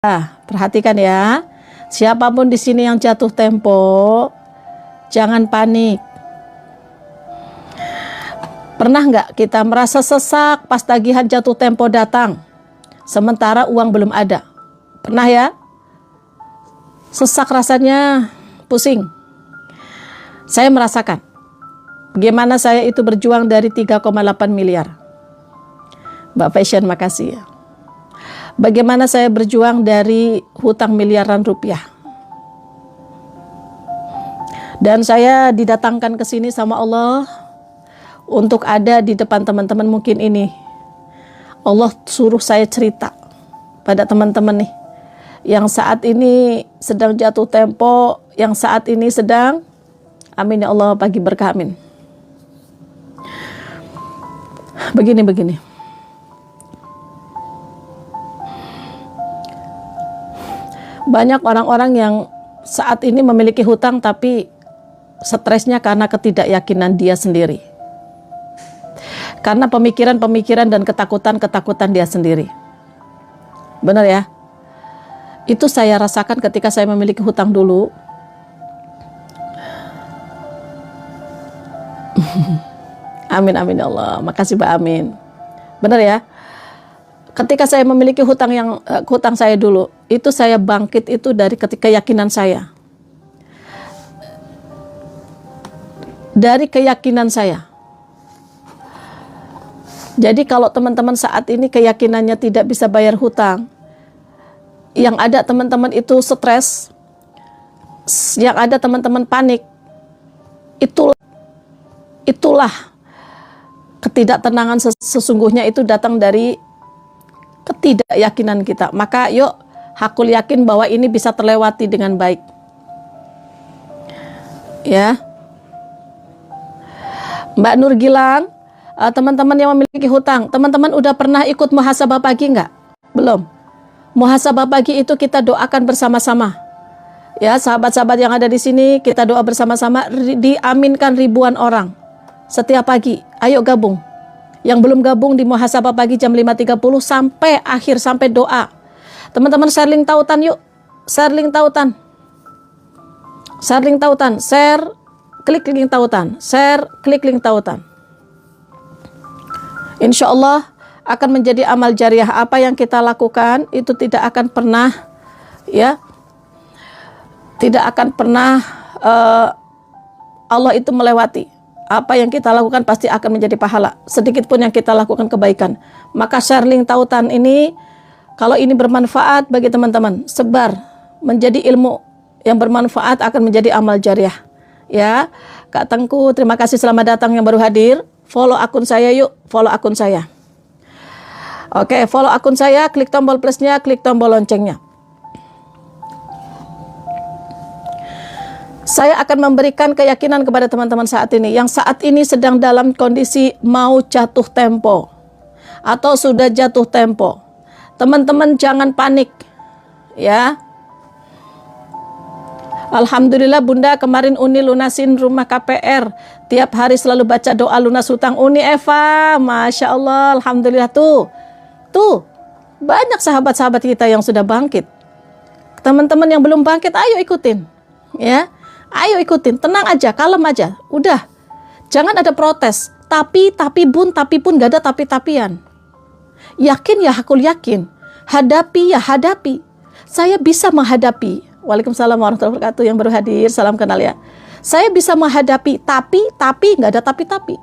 Perhatikan ya. Siapapun di sini yang jatuh tempo, jangan panik. Pernah nggak kita merasa sesak pas tagihan jatuh tempo datang, sementara uang belum ada? Pernah ya? Sesak rasanya, pusing. Saya merasakan bagaimana saya itu berjuang dari 3,8 miliar. Mbak Fashion, makasih ya. Bagaimana saya berjuang dari hutang miliaran rupiah. Dan saya didatangkan ke sini sama Allah untuk ada di depan teman-teman mungkin ini. Allah suruh saya cerita pada teman-teman nih yang saat ini sedang jatuh tempo, yang saat ini sedang, amin ya Allah, bagi berkah, amin. Begini. Banyak orang-orang yang saat ini memiliki hutang tapi stresnya karena ketidakyakinan dia sendiri. Karena pemikiran-pemikiran dan ketakutan-ketakutan dia sendiri. Benar ya? Itu saya rasakan ketika saya memiliki hutang dulu. Amin, amin ya Allah. Makasih Mbak, amin. Benar ya? Ketika saya memiliki hutang saya dulu, itu saya bangkit itu dari keyakinan saya. Dari keyakinan saya. Jadi kalau teman-teman saat ini keyakinannya tidak bisa bayar hutang, yang ada teman-teman itu stres, yang ada teman-teman panik, itulah ketidaktenangan sesungguhnya itu datang dari ketidakyakinan kita. Maka yuk, hakul yakin bahwa ini bisa terlewati dengan baik. Ya. Mbak Nur Gilang, teman-teman yang memiliki hutang, teman-teman udah pernah ikut muhasabah pagi nggak? Belum. Muhasabah pagi itu kita doakan bersama-sama. Ya, sahabat-sahabat yang ada di sini, kita doa bersama-sama, diaminkan ribuan orang setiap pagi. Ayo gabung. Yang belum gabung di muhasabah pagi jam 5.30 sampai akhir, sampai doa. Teman-teman share link tautan yuk. Share link tautan. Share link tautan. Share, klik link tautan. Share, klik link tautan. Insya Allah akan menjadi amal jariah. Apa yang kita lakukan itu tidak akan pernah, ya, tidak akan pernah Allah itu melewati. Apa yang kita lakukan pasti akan menjadi pahala. Sedikit pun yang kita lakukan kebaikan. Maka share link tautan ini, kalau ini bermanfaat bagi teman-teman, sebar menjadi ilmu yang bermanfaat, akan menjadi amal jariah. Ya, Kak Tengku, terima kasih, selamat datang yang baru hadir. Follow akun saya yuk, follow akun saya. Oke, follow akun saya, klik tombol plusnya, klik tombol loncengnya. Saya akan memberikan keyakinan kepada teman-teman saat ini, yang saat ini sedang dalam kondisi mau jatuh tempo atau sudah jatuh tempo. Teman-teman jangan panik, ya. Alhamdulillah Bunda, kemarin Uni lunasin rumah KPR. Tiap hari selalu baca doa lunas hutang. Uni Eva, Masya Allah, Alhamdulillah. Tuh, banyak sahabat-sahabat kita yang sudah bangkit. Teman-teman yang belum bangkit, ayo ikutin, ya. Ayo ikutin, tenang aja, kalem aja, udah. Jangan ada protes, tapi pun gak ada tapi-tapian. Yakin ya, hakul yakin. Hadapi ya, hadapi. Saya bisa menghadapi. Waalaikumsalam warahmatullahi wabarakatuh yang baru hadir, salam kenal ya. Saya bisa menghadapi, tapi gak ada tapi-tapi.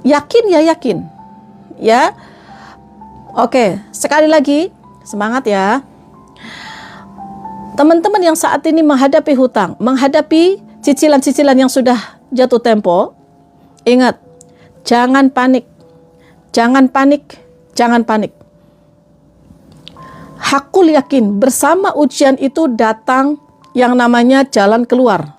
Yakin ya, yakin. Ya. Oke, sekali lagi, semangat ya. Teman-teman yang saat ini menghadapi hutang, menghadapi cicilan-cicilan yang sudah jatuh tempo, ingat, jangan panik. Jangan panik, jangan panik. Hakul yakin, bersama ujian itu datang yang namanya jalan keluar.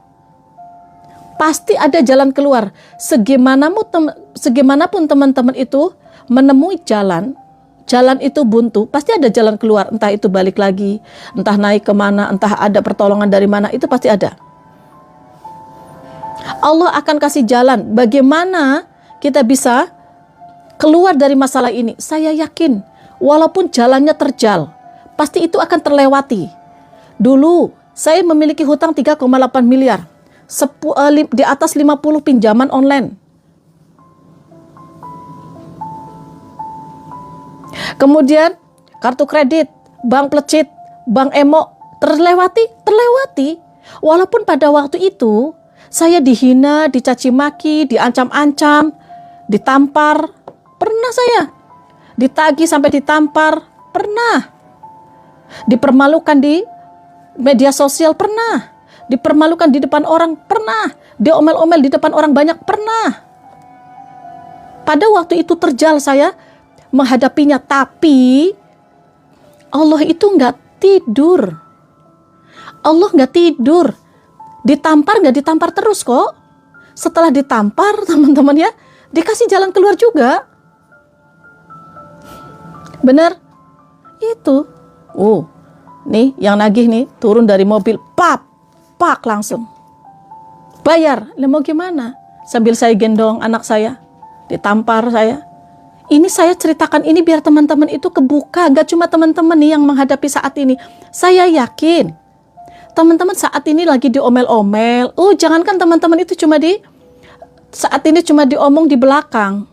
Pasti ada jalan keluar. Segimanapun teman-teman itu menemui jalan itu buntu, pasti ada jalan keluar. Entah itu balik lagi, entah naik kemana, entah ada pertolongan dari mana, itu pasti ada. Allah akan kasih jalan bagaimana kita bisa keluar dari masalah ini. Saya yakin, walaupun jalannya terjal, pasti itu akan terlewati. Dulu saya memiliki hutang 3,8 miliar, di atas 50 pinjaman online. Kemudian kartu kredit, bank plecit, bank emo, terlewati. Walaupun pada waktu itu saya dihina, dicaci maki, diancam-ancam, ditampar, pernah saya. Ditagih sampai ditampar, pernah. Dipermalukan di media sosial, pernah. Dipermalukan di depan orang, pernah. Diomel-omel di depan orang banyak, pernah. Pada waktu itu terjal saya menghadapinya, tapi Allah itu nggak tidur. Allah nggak tidur. Ditampar nggak ditampar terus kok. Setelah ditampar, teman-teman ya, dikasih jalan keluar juga. Bener? Itu. Nih yang nagih nih turun dari mobil, pak langsung. Bayar. Lah mau gimana? Sambil saya gendong anak saya, ditampar saya. Ini saya ceritakan ini biar teman-teman itu kebuka. Nggak cuma teman-teman nih yang menghadapi saat ini. Saya yakin teman-teman saat ini lagi diomel-omel. Jangankan teman-teman itu saat ini cuma diomong di belakang.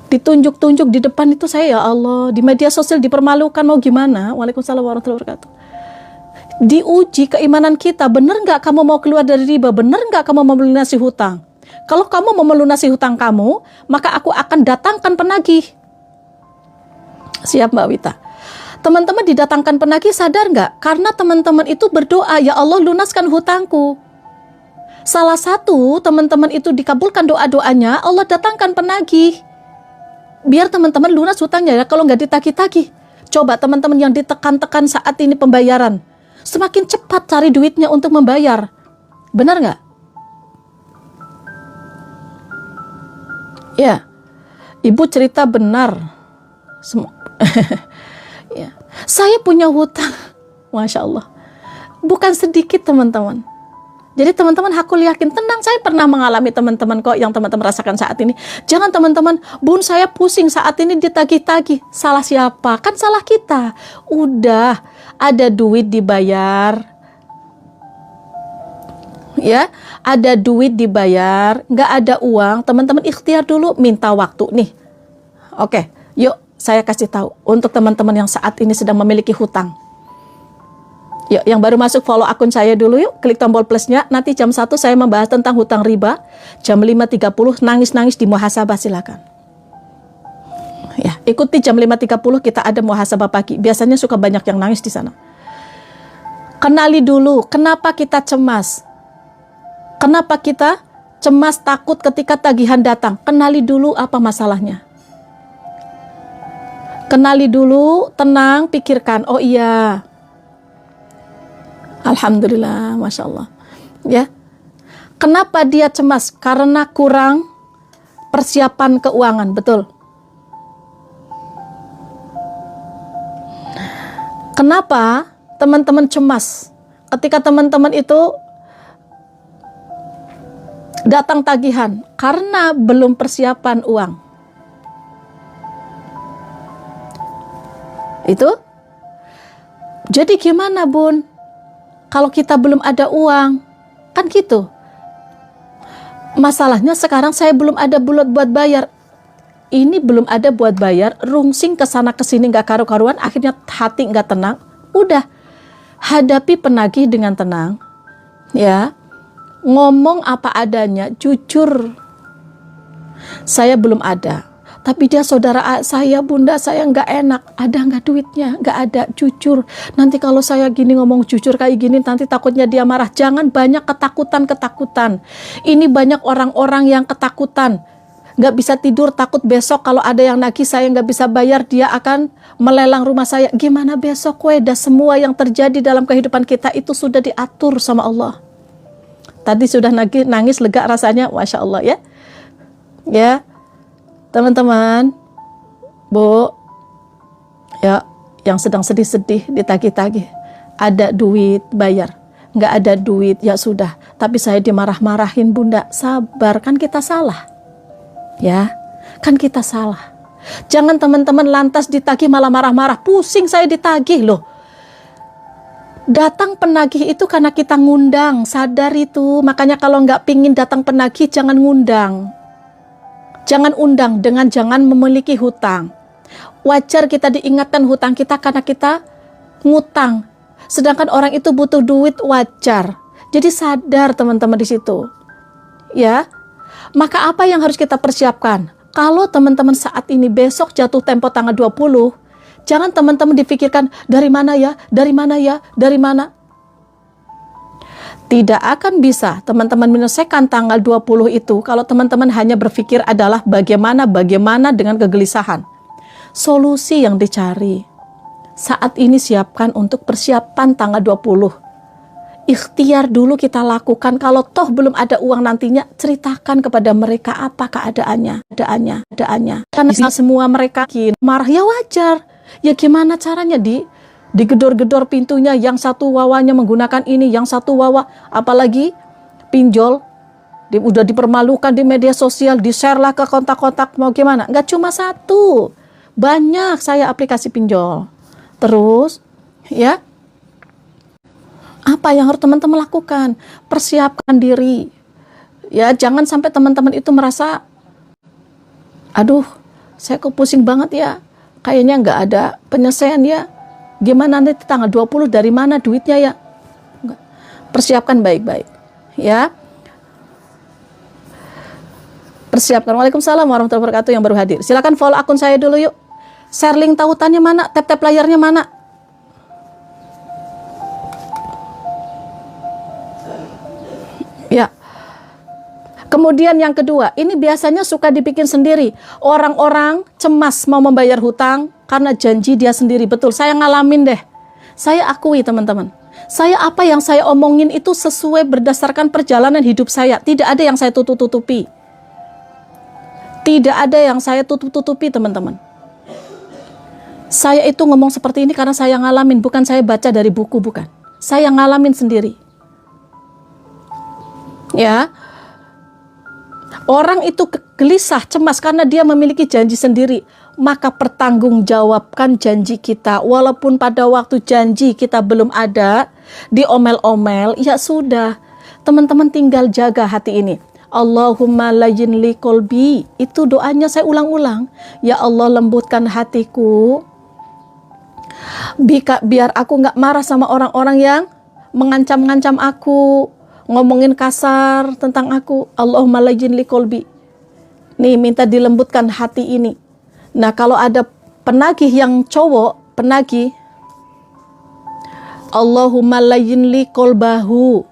Ditunjuk-tunjuk di depan itu saya, ya Allah. Di media sosial dipermalukan, mau gimana? Waalaikumsalam warahmatullahi wabarakatuh. Diuji keimanan kita. Benar nggak kamu mau keluar dari riba? Benar nggak kamu mau melunasi hutang? Kalau kamu mau melunasi hutang kamu, maka aku akan datangkan penagih. Siap Mbak Wita? Teman-teman didatangkan penagih, sadar nggak? Karena teman-teman itu berdoa, ya Allah lunaskan hutangku. Salah satu teman-teman itu dikabulkan doa-doanya, Allah datangkan penagih. Biar teman-teman lunas hutangnya ya, kalau nggak ditagih-tagih. Coba teman-teman yang ditekan-tekan saat ini pembayaran, semakin cepat cari duitnya untuk membayar. Benar nggak? Ya, Ibu cerita benar. Ya. Saya punya hutang, Masya Allah, bukan sedikit teman-teman. Jadi teman-teman, aku yakin, tenang, saya pernah mengalami teman-teman kok yang teman-teman rasakan saat ini. Jangan teman-teman, Bun saya pusing saat ini ditagih-tagih. Salah siapa? Kan salah kita. Udah ada duit dibayar, ya, ada duit dibayar, nggak ada uang, teman-teman ikhtiar dulu, minta waktu nih. Oke, yuk saya kasih tahu untuk teman-teman yang saat ini sedang memiliki hutang. Yuk, yang baru masuk follow akun saya dulu yuk, klik tombol plusnya. Nanti jam 1 saya membahas tentang hutang riba. Jam 5.30 nangis-nangis di muhasabah, silakan. Ya, ikuti jam 5.30 kita ada muhasabah pagi. Biasanya suka banyak yang nangis di sana. Kenali dulu kenapa kita cemas. Kenapa kita cemas, takut ketika tagihan datang? Kenali dulu apa masalahnya. Kenali dulu, tenang, pikirkan. Oh iya, alhamdulillah, Masya Allah. Ya, kenapa dia cemas? Karena kurang persiapan keuangan, betul. Kenapa teman-teman cemas? Ketika teman-teman itu datang tagihan, karena belum persiapan uang. Itu. Jadi gimana Bun? Kalau kita belum ada uang, kan gitu. Masalahnya sekarang saya belum ada buat bayar. Ini belum ada buat bayar, rungsing kesana kesini nggak karu-karuan, akhirnya hati nggak tenang. Udah, hadapi penagih dengan tenang, ya. Ngomong apa adanya, jujur. Saya belum ada, tapi dia saudara saya, bunda saya, nggak enak. Ada nggak duitnya? Nggak ada, jujur. Nanti kalau saya gini ngomong jujur kayak gini, nanti takutnya dia marah. Jangan banyak ketakutan-ketakutan. Ini banyak orang-orang yang ketakutan. Nggak bisa tidur, takut besok kalau ada yang nagih saya nggak bisa bayar, dia akan melelang rumah saya. Gimana besok? Dah semua yang terjadi dalam kehidupan kita itu sudah diatur sama Allah. Tadi sudah nangis lega rasanya, Masya Allah ya. Ya, teman-teman, Bu, ya, yang sedang sedih-sedih ditagih-tagih, ada duit bayar, nggak ada duit ya sudah. Tapi saya dimarah-marahin, Bunda, sabar, kan kita salah, ya, kan kita salah. Jangan teman-teman lantas ditagih malah marah-marah. Pusing saya ditagih loh. Datang penagih itu karena kita ngundang, sadar itu. Makanya kalau nggak pingin datang penagih, jangan ngundang. Jangan undang dengan jangan memiliki hutang. Wajar kita diingatkan hutang kita karena kita ngutang. Sedangkan orang itu butuh duit, wajar. Jadi sadar teman-teman di situ. Ya. Maka apa yang harus kita persiapkan? Kalau teman-teman saat ini besok jatuh tempo tanggal 20, jangan teman-teman difikirkan dari mana ya, dari mana ya, dari mana. Tidak akan bisa teman-teman menyelesaikan tanggal 20 itu kalau teman-teman hanya berpikir adalah bagaimana dengan kegelisahan. Solusi yang dicari. Saat ini siapkan untuk persiapan tanggal 20. Ikhtiar dulu kita lakukan. Kalau toh belum ada uang nantinya, ceritakan kepada mereka apa keadaannya. Karena semua mereka marah, ya wajar. Ya gimana caranya digedor-gedor pintunya, yang satu wawanya menggunakan ini, yang satu wawa, apalagi pinjol, udah dipermalukan di media sosial, di-share lah ke kontak-kontak, mau gimana? Nggak cuma satu, banyak saya aplikasi pinjol. Terus, ya, apa yang harus teman-teman lakukan? Persiapkan diri. Ya, jangan sampai teman-teman itu merasa, aduh, saya kok pusing banget ya. Kayaknya nggak ada penyelesaian ya. Gimana nanti tanggal 20 dari mana duitnya ya? Enggak. Persiapkan baik-baik. Ya. Persiapkan. Waalaikumsalam warahmatullahi wabarakatuh yang baru hadir. Silakan follow akun saya dulu yuk. Share link tautannya mana? Tap-tap layarnya mana? Ya. Kemudian yang kedua, ini biasanya suka dibikin sendiri. Orang-orang cemas mau membayar hutang karena janji dia sendiri. Betul, saya ngalamin deh. Saya akui teman-teman. Apa yang saya omongin itu sesuai berdasarkan perjalanan hidup saya. Tidak ada yang saya tutup-tutupi. Tidak ada yang saya tutup-tutupi teman-teman. Saya itu ngomong seperti ini karena saya ngalamin. Bukan saya baca dari buku, bukan. Saya ngalamin sendiri. Ya. Orang itu gelisah, cemas karena dia memiliki janji sendiri. Maka pertanggungjawabkan janji kita. Walaupun pada waktu janji kita belum ada, diomel-omel, ya sudah. Teman-teman tinggal jaga hati ini. Allahumma layyin li qalbi. Itu doanya saya ulang-ulang. Ya Allah, lembutkan hatiku. Biar aku nggak marah sama orang-orang yang mengancam-ngancam aku, ngomongin kasar tentang aku. Allahumma layyin li qalbi. Nih, minta dilembutkan hati ini. Nah, kalau ada penagih yang cowok, penagih, Allahumma layyin li qalbahu.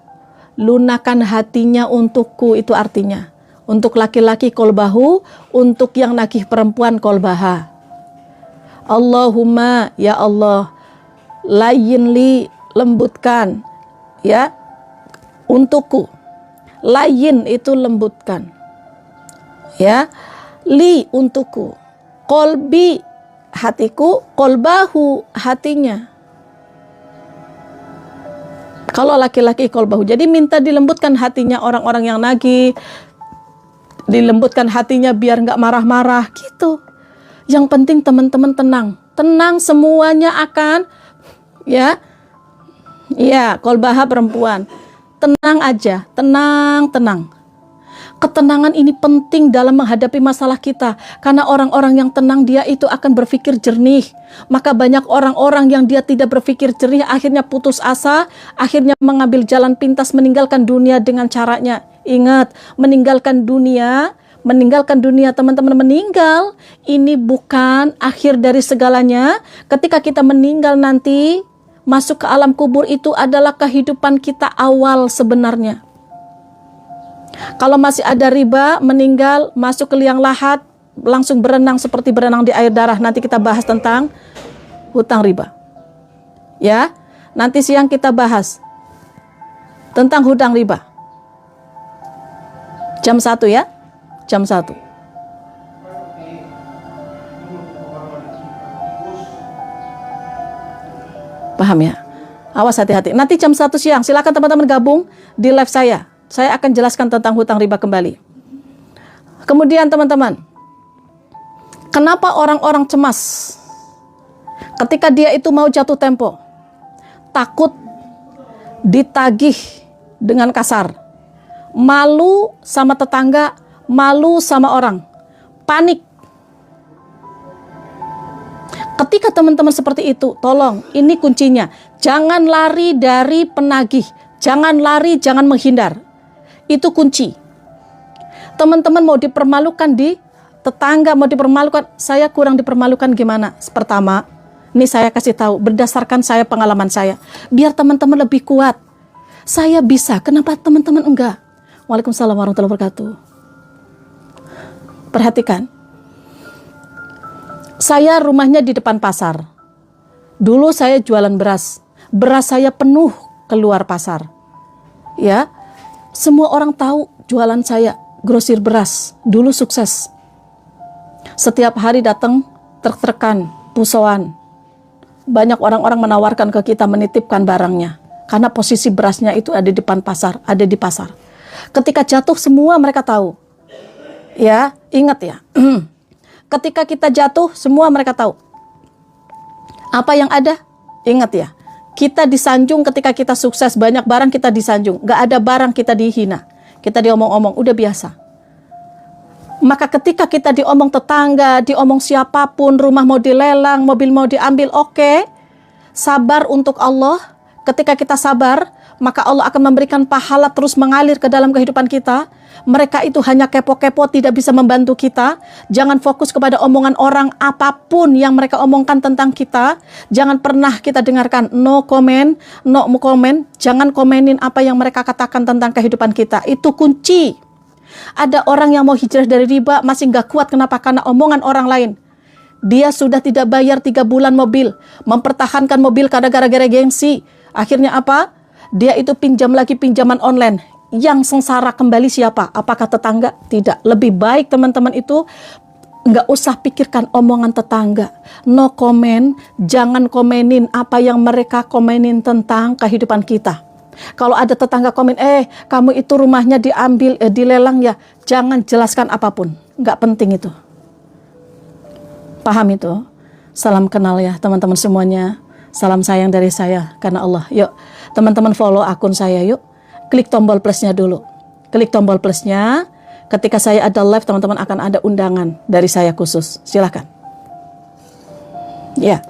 Lunakan hatinya untukku, itu artinya. Untuk laki-laki qalbahu, untuk yang nagih perempuan qalbaha. Allahumma, ya Allah, layyin li, lembutkan, ya, untukku. Layin itu lembutkan, ya, li untukku, kolbi hatiku, kolbahu hatinya. Kalau laki-laki kolbahu, jadi minta dilembutkan hatinya orang-orang yang nagih, dilembutkan hatinya biar nggak marah-marah gitu. Yang penting teman-teman tenang semuanya akan, ya, kolbaha perempuan. Tenang aja, tenang. Ketenangan ini penting dalam menghadapi masalah kita. Karena orang-orang yang tenang dia itu akan berpikir jernih. Maka banyak orang-orang yang dia tidak berpikir jernih akhirnya putus asa, akhirnya mengambil jalan pintas meninggalkan dunia dengan caranya. Ingat, meninggalkan dunia teman-teman, meninggal ini bukan akhir dari segalanya. Ketika kita meninggal nanti, masuk ke alam kubur itu adalah kehidupan kita awal sebenarnya. Kalau masih ada riba, meninggal, masuk ke liang lahat, langsung berenang seperti berenang di air darah. Nanti kita bahas tentang hutang riba. Ya, nanti siang kita bahas tentang hutang riba. Jam 1 ya, jam 1. Paham ya? Awas hati-hati. Nanti jam 1 siang, silakan teman-teman gabung di live saya. Saya akan jelaskan tentang hutang riba kembali. Kemudian teman-teman, Kenapa orang-orang cemas ketika dia itu mau jatuh tempo? Takut ditagih dengan kasar, malu sama tetangga, malu sama orang, panik. Ketika teman-teman seperti itu, tolong, ini kuncinya. Jangan lari dari penagih, jangan lari, jangan menghindar. Itu kunci. Teman-teman mau dipermalukan di tetangga, mau dipermalukan, saya kurang dipermalukan gimana? Pertama, ini saya kasih tahu berdasarkan saya, pengalaman saya, biar teman-teman lebih kuat. Saya bisa, kenapa teman-teman enggak? Waalaikumsalam warahmatullahi wabarakatuh. Perhatikan, saya rumahnya di depan pasar. Dulu saya jualan beras, beras saya penuh keluar pasar. Ya, semua orang tahu jualan saya, grosir beras, dulu sukses. Setiap hari datang truk-trukan, pusoan. Banyak orang-orang menawarkan ke kita menitipkan barangnya. Karena posisi berasnya itu ada di depan pasar, ada di pasar. Ketika jatuh semua mereka tahu. Ya, ingat ya. Ketika kita jatuh semua mereka tahu. Apa yang ada? Ingat ya. Kita disanjung ketika kita sukses, banyak barang kita disanjung. Gak ada barang kita dihina. Kita diomong-omong, udah biasa. Maka ketika kita diomong tetangga, diomong siapapun, rumah mau dilelang, mobil mau diambil, oke. Sabar untuk Allah. Ketika kita sabar, maka Allah akan memberikan pahala terus mengalir ke dalam kehidupan kita. Mereka itu hanya kepo-kepo, tidak bisa membantu kita. Jangan fokus kepada omongan orang apapun yang mereka omongkan tentang kita. Jangan pernah kita dengarkan, no comment, no comment. Jangan komenin apa yang mereka katakan tentang kehidupan kita. Itu kunci. Ada orang yang mau hijrah dari riba masih gak kuat, kenapa? Karena omongan orang lain. Dia sudah tidak bayar 3 bulan mobil, mempertahankan mobil karena gara-gara gengsi. Akhirnya apa? Dia itu pinjam lagi pinjaman online. Yang sengsara kembali siapa? Apakah tetangga? Tidak. Lebih baik teman-teman itu nggak usah pikirkan omongan tetangga. No comment. Jangan komenin apa yang mereka komenin tentang kehidupan kita. Kalau ada tetangga komen, kamu itu rumahnya diambil, dilelang ya. Jangan jelaskan apapun. Nggak penting itu. Paham itu? Salam kenal ya teman-teman semuanya. Salam sayang dari saya karena Allah. Yuk teman-teman follow akun saya yuk. Klik tombol plusnya dulu. Klik tombol plusnya. Ketika saya ada live, teman-teman akan ada undangan dari saya khusus. Silahkan. Ya.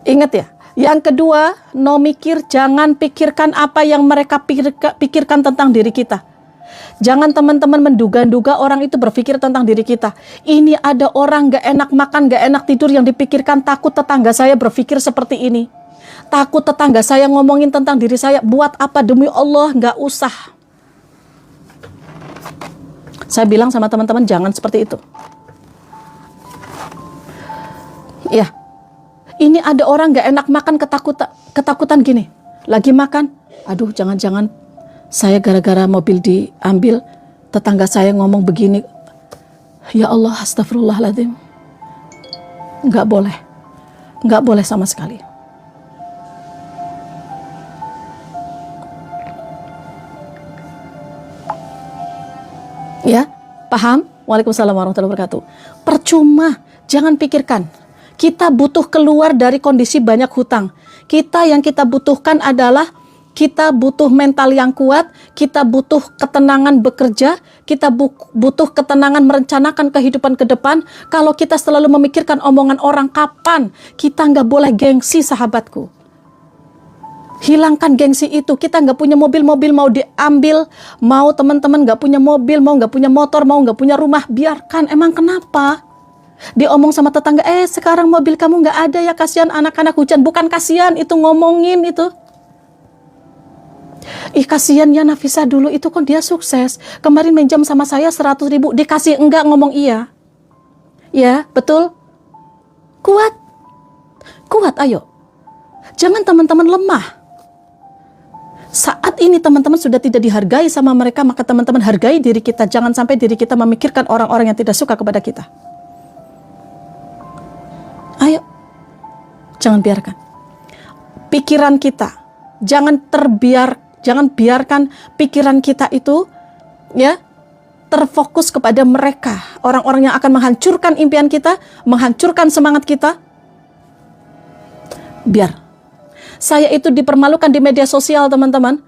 Ingat ya. Yang kedua, no mikir. Jangan pikirkan apa yang mereka pikirkan tentang diri kita. Jangan teman-teman menduga-duga orang itu berpikir tentang diri kita. Ini ada orang gak enak makan, gak enak tidur yang dipikirkan, takut tetangga saya berpikir seperti ini. Takut tetangga saya ngomongin tentang diri saya. Buat apa? Demi Allah, gak usah. Saya bilang sama teman-teman, jangan seperti itu. Ya, ini ada orang gak enak makan, ketakutan gini. Lagi makan, aduh jangan-jangan saya gara-gara mobil diambil, tetangga saya ngomong begini. Ya Allah, astagfirullahaladzim. Nggak boleh. Nggak boleh sama sekali. Ya, paham? Waalaikumsalam warahmatullahi wabarakatuh. Percuma, jangan pikirkan. Kita butuh keluar dari kondisi banyak hutang. Yang kita butuhkan adalah kita butuh mental yang kuat, kita butuh ketenangan bekerja, kita butuh ketenangan merencanakan kehidupan ke depan. Kalau kita selalu memikirkan omongan orang, kapan? Kita nggak boleh gengsi, sahabatku. Hilangkan gengsi itu. Kita nggak punya mobil mau diambil, mau teman-teman nggak punya mobil, mau nggak punya motor, mau nggak punya rumah, biarkan. Emang kenapa? Diomong sama tetangga, sekarang mobil kamu nggak ada ya, kasihan anak-anak hujan. Bukan kasihan, itu ngomongin itu. Kasihan ya Nafisa, dulu itu kan dia sukses. Kemarin minjam sama saya 100.000, dikasih enggak, ngomong iya. Ya, betul. Kuat. Kuat, ayo. Jangan teman-teman lemah. Saat ini teman-teman sudah tidak dihargai sama mereka, maka teman-teman hargai diri kita. Jangan sampai diri kita memikirkan orang-orang yang tidak suka kepada kita. Ayo. Jangan biarkan. Pikiran kita, jangan biarkan pikiran kita itu ya terfokus kepada mereka, orang-orang yang akan menghancurkan impian kita, menghancurkan semangat kita. Biar saya itu dipermalukan di media sosial, teman-teman.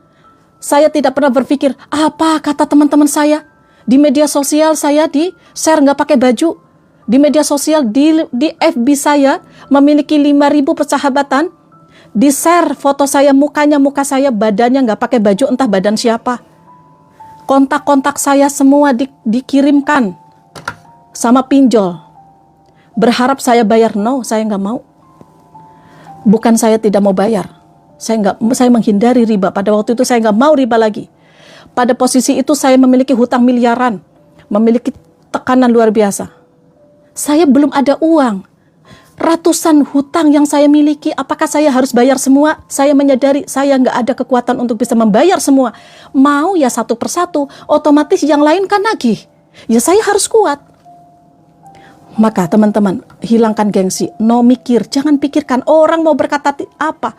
Saya tidak pernah berpikir, apa kata teman-teman saya. Di media sosial saya di-share nggak pakai baju. Di media sosial, di FB saya memiliki 5.000 persahabatan. Di-share foto saya, mukanya muka saya, badannya nggak pakai baju, entah badan siapa. Kontak-kontak saya semua dikirimkan sama pinjol. Berharap saya bayar, no, saya nggak mau. Bukan saya tidak mau bayar. Saya menghindari riba. Pada waktu itu saya nggak mau riba lagi. Pada posisi itu saya memiliki hutang miliaran, memiliki tekanan luar biasa. Saya belum ada uang. Ratusan hutang yang saya miliki, apakah saya harus bayar semua? Saya menyadari saya nggak ada kekuatan untuk bisa membayar semua. Mau ya satu persatu, otomatis yang lain kan nagih. Ya saya harus kuat. Maka teman-teman, hilangkan gengsi, no mikir, jangan pikirkan orang mau berkata apa.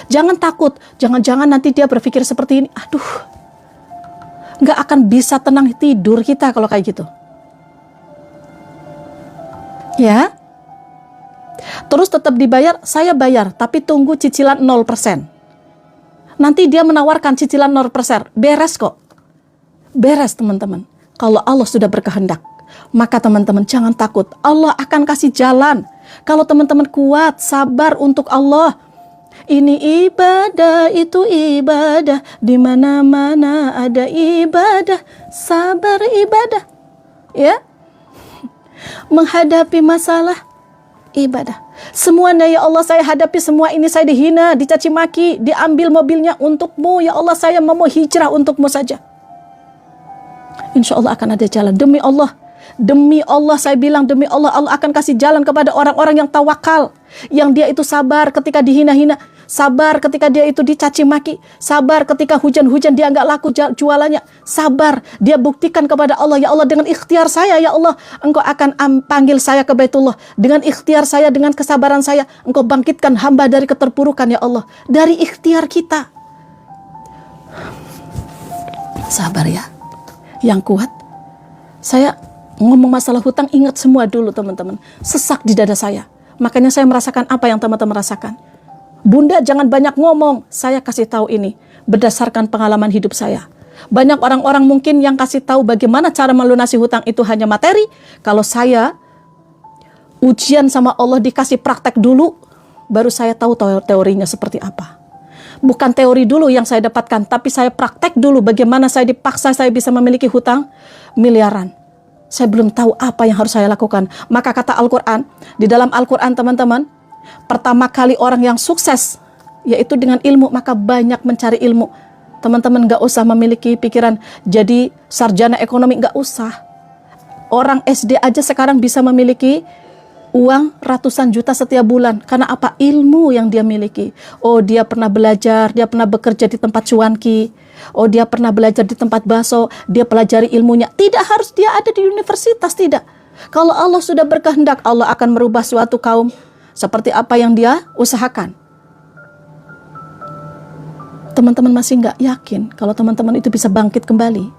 Jangan takut, jangan-jangan nanti dia berpikir seperti ini. Aduh, nggak akan bisa tenang tidur kita kalau kayak gitu. Ya, terus tetap dibayar, saya bayar, tapi tunggu cicilan 0%. Nanti dia menawarkan cicilan 0%, beres kok. Beres teman-teman, kalau Allah sudah berkehendak. Maka teman-teman jangan takut, Allah akan kasih jalan. Kalau teman-teman kuat, sabar untuk Allah. Ini ibadah, itu ibadah, di mana-mana ada ibadah, sabar ibadah. Ya, menghadapi masalah ibadah. Semuanya ya Allah saya hadapi, semua ini saya dihina, dicaci maki, diambil mobilnya untukmu. Ya Allah saya mau hijrah untukmu saja. Insya Allah akan ada jalan. Demi Allah. Demi Allah saya bilang, demi Allah, Allah akan kasih jalan kepada orang-orang yang tawakal, yang dia itu sabar ketika dihina-hina, sabar ketika dia itu dicaci maki, sabar ketika hujan-hujan dia nggak laku jualannya, sabar, dia buktikan kepada Allah, ya Allah dengan ikhtiar saya, ya Allah Engkau akan panggil saya ke Baitullah, dengan ikhtiar saya, dengan kesabaran saya, Engkau bangkitkan hamba dari keterpurukan, ya Allah, dari ikhtiar kita. Sabar ya, yang kuat. Saya ngomong masalah hutang, ingat semua dulu teman-teman, sesak di dada saya. Makanya saya merasakan apa yang teman-teman rasakan. Bunda jangan banyak ngomong, saya kasih tahu ini berdasarkan pengalaman hidup saya. Banyak orang-orang mungkin yang kasih tahu bagaimana cara melunasi hutang itu hanya materi. Kalau saya ujian sama Allah, dikasih praktek dulu, baru saya tahu teorinya seperti apa. Bukan teori dulu yang saya dapatkan, tapi saya praktek dulu bagaimana saya dipaksa saya bisa memiliki hutang miliaran. Saya belum tahu apa yang harus saya lakukan. Maka kata Al-Quran, di dalam Al-Quran teman-teman, pertama kali orang yang sukses, yaitu dengan ilmu, maka banyak mencari ilmu. Teman-teman gak usah memiliki pikiran jadi sarjana ekonomi, gak usah. Orang SD aja sekarang bisa memiliki uang ratusan juta setiap bulan. Karena apa? Ilmu yang dia miliki. Oh dia pernah belajar, dia pernah bekerja di tempat cuanki. Oh dia pernah belajar di tempat bakso, dia pelajari ilmunya. Tidak harus dia ada di universitas, tidak. Kalau Allah sudah berkehendak, Allah akan merubah suatu kaum seperti apa yang dia usahakan. Teman-teman masih nggak yakin kalau teman-teman itu bisa bangkit kembali?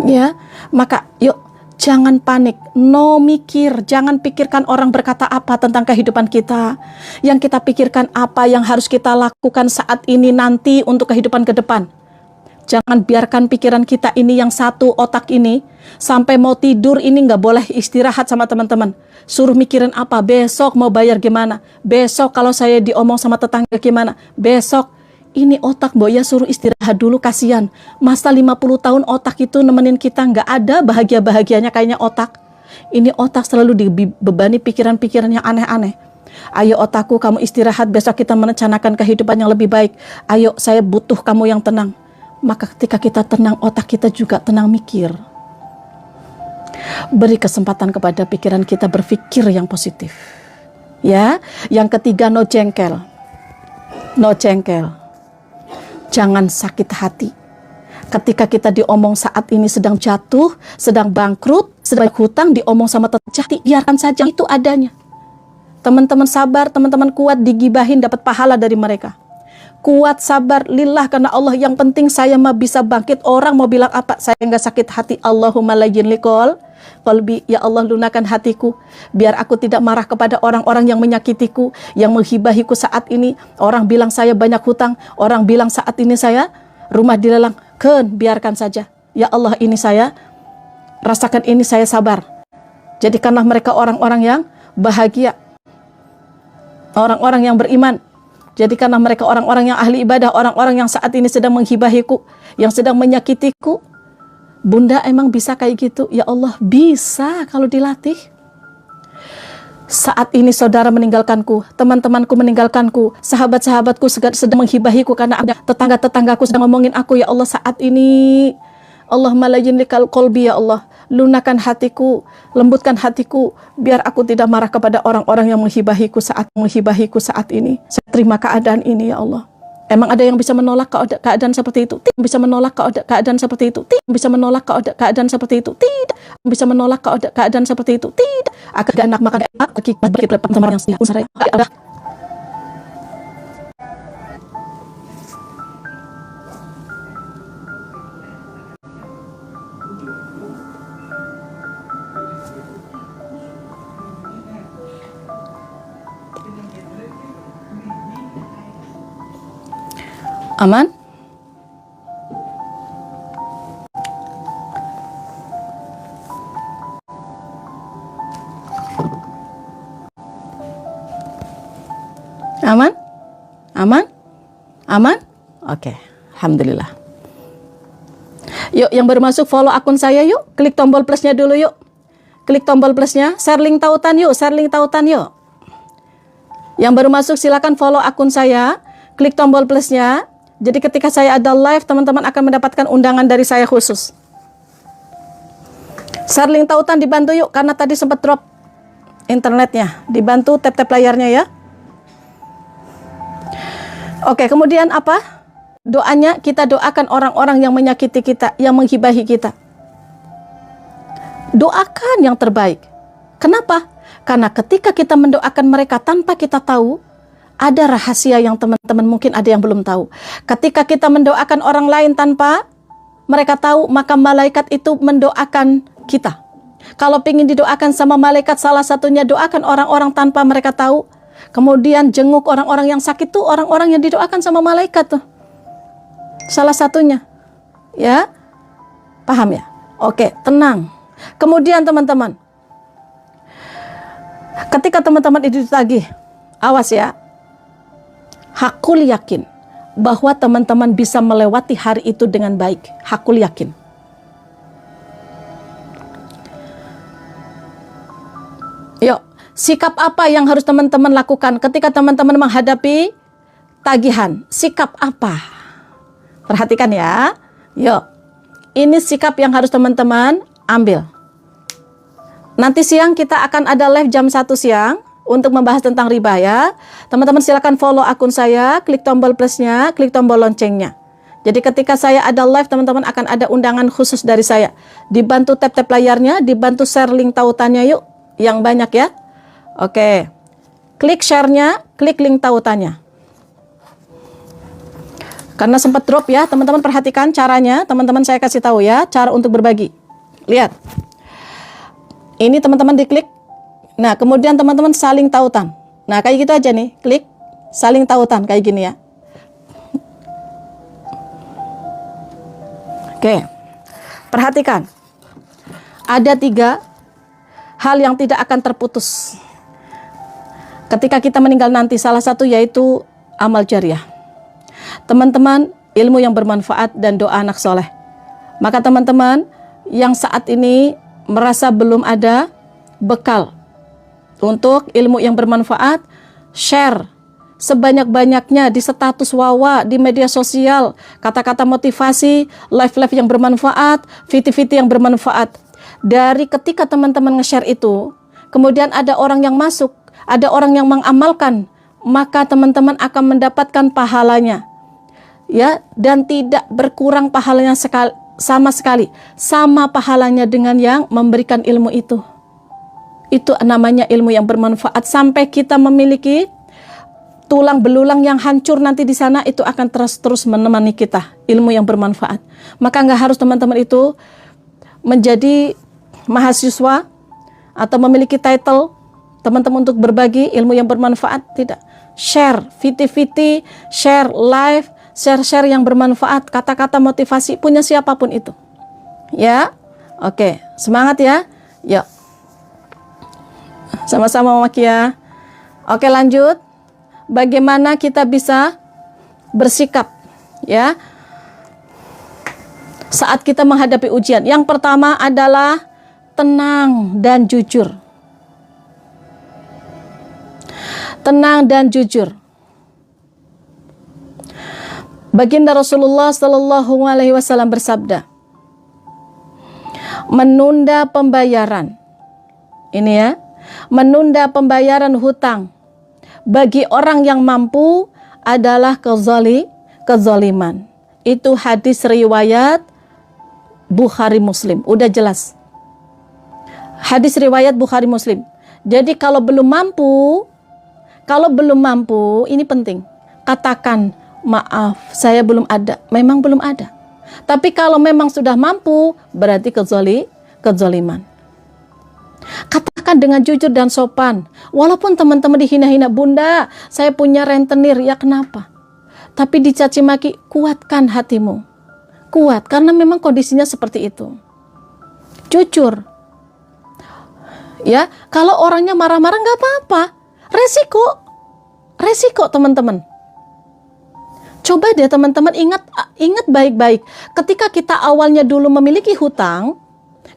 Ya, maka yuk jangan panik, no mikir, jangan pikirkan orang berkata apa tentang kehidupan kita. Yang kita pikirkan apa yang harus kita lakukan saat ini nanti untuk kehidupan ke depan. Jangan biarkan pikiran kita ini yang satu otak ini sampai mau tidur ini nggak boleh istirahat sama teman-teman. Suruh mikirin apa, besok mau bayar gimana, besok kalau saya diomong sama tetangga gimana, besok. Ini otak Mbok ya suruh istirahat dulu, kasihan. Masa 50 tahun otak itu nemenin kita, nggak ada bahagia-bahagianya kayaknya otak. Ini otak selalu dibebani pikiran-pikiran yang aneh-aneh. Ayo otakku kamu istirahat, besok kita merencanakan kehidupan yang lebih baik. Ayo saya butuh kamu yang tenang. Maka ketika kita tenang, otak kita juga tenang mikir. Beri kesempatan kepada pikiran kita berpikir yang positif. Ya, yang ketiga no jengkel. No jengkel. Jangan sakit hati. Ketika kita diomong saat ini sedang jatuh, sedang bangkrut, sedang hutang, diomong sama tetangga, biarkan saja itu adanya. Teman-teman sabar, teman-teman kuat, digibahin dapat pahala dari mereka. Kuat, sabar, lillah karena Allah. Yang penting saya mah bisa bangkit. Orang mau bilang apa, saya nggak sakit hati. Allahumma layyin liqol qalbi, ya Allah lunakan hatiku biar aku tidak marah kepada orang-orang yang menyakitiku, yang menghibahiku saat ini. Orang bilang saya banyak hutang, orang bilang saat ini saya rumah dilelang. Biarkan saja. Ya Allah, ini saya rasakan, ini saya sabar. Jadikanlah mereka orang-orang yang bahagia, orang-orang yang beriman. Jadikanlah mereka orang-orang yang ahli ibadah, orang-orang yang saat ini sedang menghibahiku, yang sedang menyakitiku. Bunda emang bisa kayak gitu? Ya Allah, bisa kalau dilatih. Saat ini saudara meninggalkanku, teman-temanku meninggalkanku, sahabat-sahabatku sedang menghibahiku karena ada tetangga-tetanggaku sedang ngomongin aku. Ya Allah, saat ini Allahumma layyin liqal qalbi, ya Allah, lunakan hatiku, lembutkan hatiku biar aku tidak marah kepada orang-orang yang menghibahiku saat ini. Saya terima keadaan ini, ya Allah. Emang ada yang bisa menolak keadaan seperti itu? Tidak bisa menolak keadaan seperti itu. Tidak bisa menolak keadaan seperti itu. Tidak bisa menolak keadaan seperti itu. Tidak akan enak makan enak bagi teman yang setia. Aman? Aman? Aman? Aman? Oke, alhamdulillah. Yuk, yang baru masuk follow akun saya yuk. Klik tombol plusnya dulu yuk. Klik tombol plusnya, share link tautan yuk, share link tautan yuk. Yang baru masuk silakan follow akun saya, klik tombol plusnya. Jadi ketika saya ada live, teman-teman akan mendapatkan undangan dari saya khusus. Share link tautan dibantu yuk, karena tadi sempat drop internetnya. Dibantu tap-tap layarnya ya. Oke, kemudian apa? Doanya kita doakan orang-orang yang menyakiti kita, yang menghibahi kita. Doakan yang terbaik. Kenapa? Karena ketika kita mendoakan mereka tanpa kita tahu, ada rahasia yang teman-teman mungkin ada yang belum tahu. Ketika kita mendoakan orang lain tanpa mereka tahu, maka malaikat itu mendoakan kita. Kalau ingin didoakan sama malaikat, salah satunya doakan orang-orang tanpa mereka tahu. Kemudian jenguk orang-orang yang sakit tuh orang-orang yang didoakan sama malaikat tuh. Salah satunya. Ya? Paham ya? Oke, tenang. Kemudian teman-teman, ketika teman-teman itu ditagih, awas ya. Hakul yakin bahwa teman-teman bisa melewati hari itu dengan baik. Hakul yakin. Yuk, sikap apa yang harus teman-teman lakukan ketika teman-teman menghadapi tagihan? Sikap apa? Perhatikan ya. Yuk, ini sikap yang harus teman-teman ambil. Nanti siang kita akan ada live jam 1 siang untuk membahas tentang riba ya. Teman-teman silakan follow akun saya, klik tombol plusnya, klik tombol loncengnya. Jadi ketika saya ada live, teman-teman akan ada undangan khusus dari saya. Dibantu tap-tap layarnya, dibantu share link tautannya yuk, yang banyak ya. Oke, klik share-nya, klik link tautannya. Karena sempat drop ya, teman-teman perhatikan caranya. Teman-teman saya kasih tahu ya, cara untuk berbagi. Lihat, ini teman-teman diklik. Nah, kemudian teman-teman saling tautan. Nah, kayak gitu aja nih, klik saling tautan kayak gini ya. Oke, perhatikan. Ada 3 hal yang tidak akan terputus ketika kita meninggal nanti. Salah satu yaitu amal jariah. Teman-teman, ilmu yang bermanfaat dan doa anak soleh. Maka teman-teman yang saat ini merasa belum ada bekal untuk ilmu yang bermanfaat, share sebanyak-banyaknya di status wawa, di media sosial, kata-kata motivasi, live-live yang bermanfaat, video-video yang bermanfaat. Dari ketika teman-teman nge-share itu, kemudian ada orang yang masuk, ada orang yang mengamalkan, maka teman-teman akan mendapatkan pahalanya. Ya, dan tidak berkurang pahalanya sama sekali. Sama pahalanya dengan yang memberikan ilmu itu. Itu namanya ilmu yang bermanfaat. Sampai kita memiliki tulang belulang yang hancur nanti di sana itu akan terus menemani kita, ilmu yang bermanfaat. Maka nggak harus teman-teman itu menjadi mahasiswa atau memiliki title teman-teman untuk berbagi ilmu yang bermanfaat, tidak. Share VT, share live, share yang bermanfaat, kata-kata motivasi punya siapapun itu. Ya, oke, semangat ya. Yuk, sama-sama Mama Kia. Oke, lanjut. Bagaimana kita bisa bersikap ya saat kita menghadapi ujian? Yang pertama adalah tenang dan jujur. Tenang dan jujur. Baginda Rasulullah Shallallahu Alaihi Wasallam bersabda, menunda pembayaran, ini ya, menunda pembayaran hutang bagi orang yang mampu adalah kezaliman. Itu hadis riwayat Bukhari Muslim. Udah jelas. Hadis riwayat Bukhari Muslim. Jadi kalau belum mampu, ini penting. Katakan, maaf, saya belum ada. Memang belum ada. Tapi kalau memang sudah mampu, berarti kezaliman. Katakan dengan jujur dan sopan. Walaupun teman-teman dihina-hina, bunda, saya punya rentenir, ya kenapa? Tapi dicaci maki, kuatkan hatimu. Kuat, karena memang kondisinya seperti itu. Jujur. Ya, kalau orangnya marah-marah nggak apa-apa. Resiko teman-teman. Coba deh teman-teman ingat baik-baik. Ketika kita awalnya dulu memiliki hutang,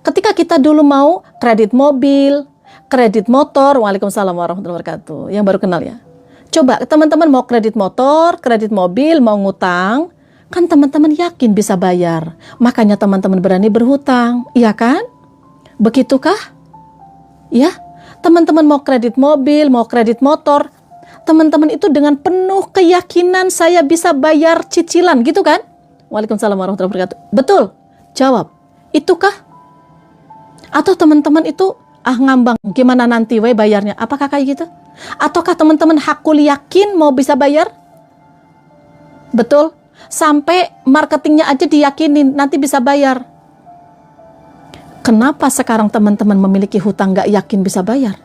ketika kita dulu mau kredit mobil, kredit motor, waalaikumsalam warahmatullahi wabarakatuh, yang baru kenal ya. Coba teman-teman mau kredit motor, kredit mobil, mau ngutang, kan teman-teman yakin bisa bayar. Makanya teman-teman berani berhutang, iya kan? Begitukah? Ya, teman-teman mau kredit mobil, mau kredit motor, teman-teman itu dengan penuh keyakinan saya bisa bayar cicilan, gitu kan? Waalaikumsalam warahmatullahi wabarakatuh. Betul? Jawab. Itukah? Atau teman-teman itu ngambang, gimana nanti bayarnya? Apakah kayak gitu? Ataukah teman-teman hakul yakin mau bisa bayar? Betul? Sampai marketingnya aja diyakinin nanti bisa bayar. Kenapa sekarang teman-teman memiliki hutang gak yakin bisa bayar?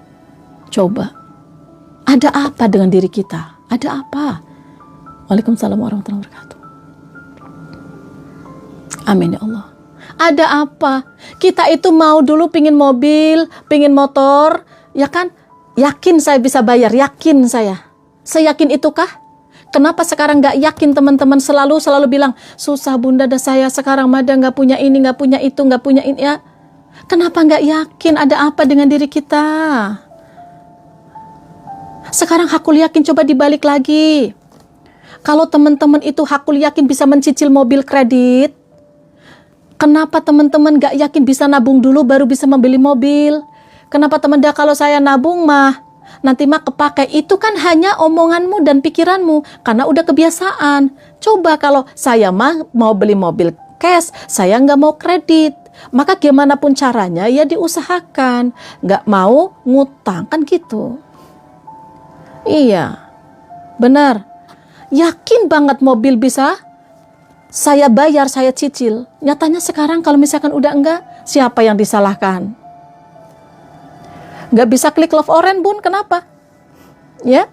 Coba. Ada apa dengan diri kita? Ada apa? Waalaikumsalam warahmatullahi wabarakatuh. Amin ya Allah. Ada apa? Kita itu mau dulu pingin mobil, pingin motor, ya kan? Yakin saya bisa bayar, yakin saya. Seyakin itukah? Kenapa sekarang gak yakin teman-teman selalu bilang, susah bunda dah saya sekarang mada gak punya ini, gak punya itu, gak punya ini ya. Kenapa gak yakin ada apa dengan diri kita? Sekarang hakul yakin, coba dibalik lagi. Kalau teman-teman itu hakul yakin bisa mencicil mobil kredit, kenapa teman-teman gak yakin bisa nabung dulu baru bisa membeli mobil? Kenapa teman dah kalau saya nabung mah nanti mah kepakai? Itu kan hanya omonganmu dan pikiranmu karena udah kebiasaan. Coba kalau saya mah mau beli mobil cash, saya nggak mau kredit, maka gimana pun caranya ya diusahakan, nggak mau ngutang kan gitu. Iya, benar. Yakin banget mobil bisa saya bayar, saya cicil. Nyatanya sekarang kalau misalkan udah enggak, siapa yang disalahkan? Nggak bisa klik love orange bun, kenapa? Ya,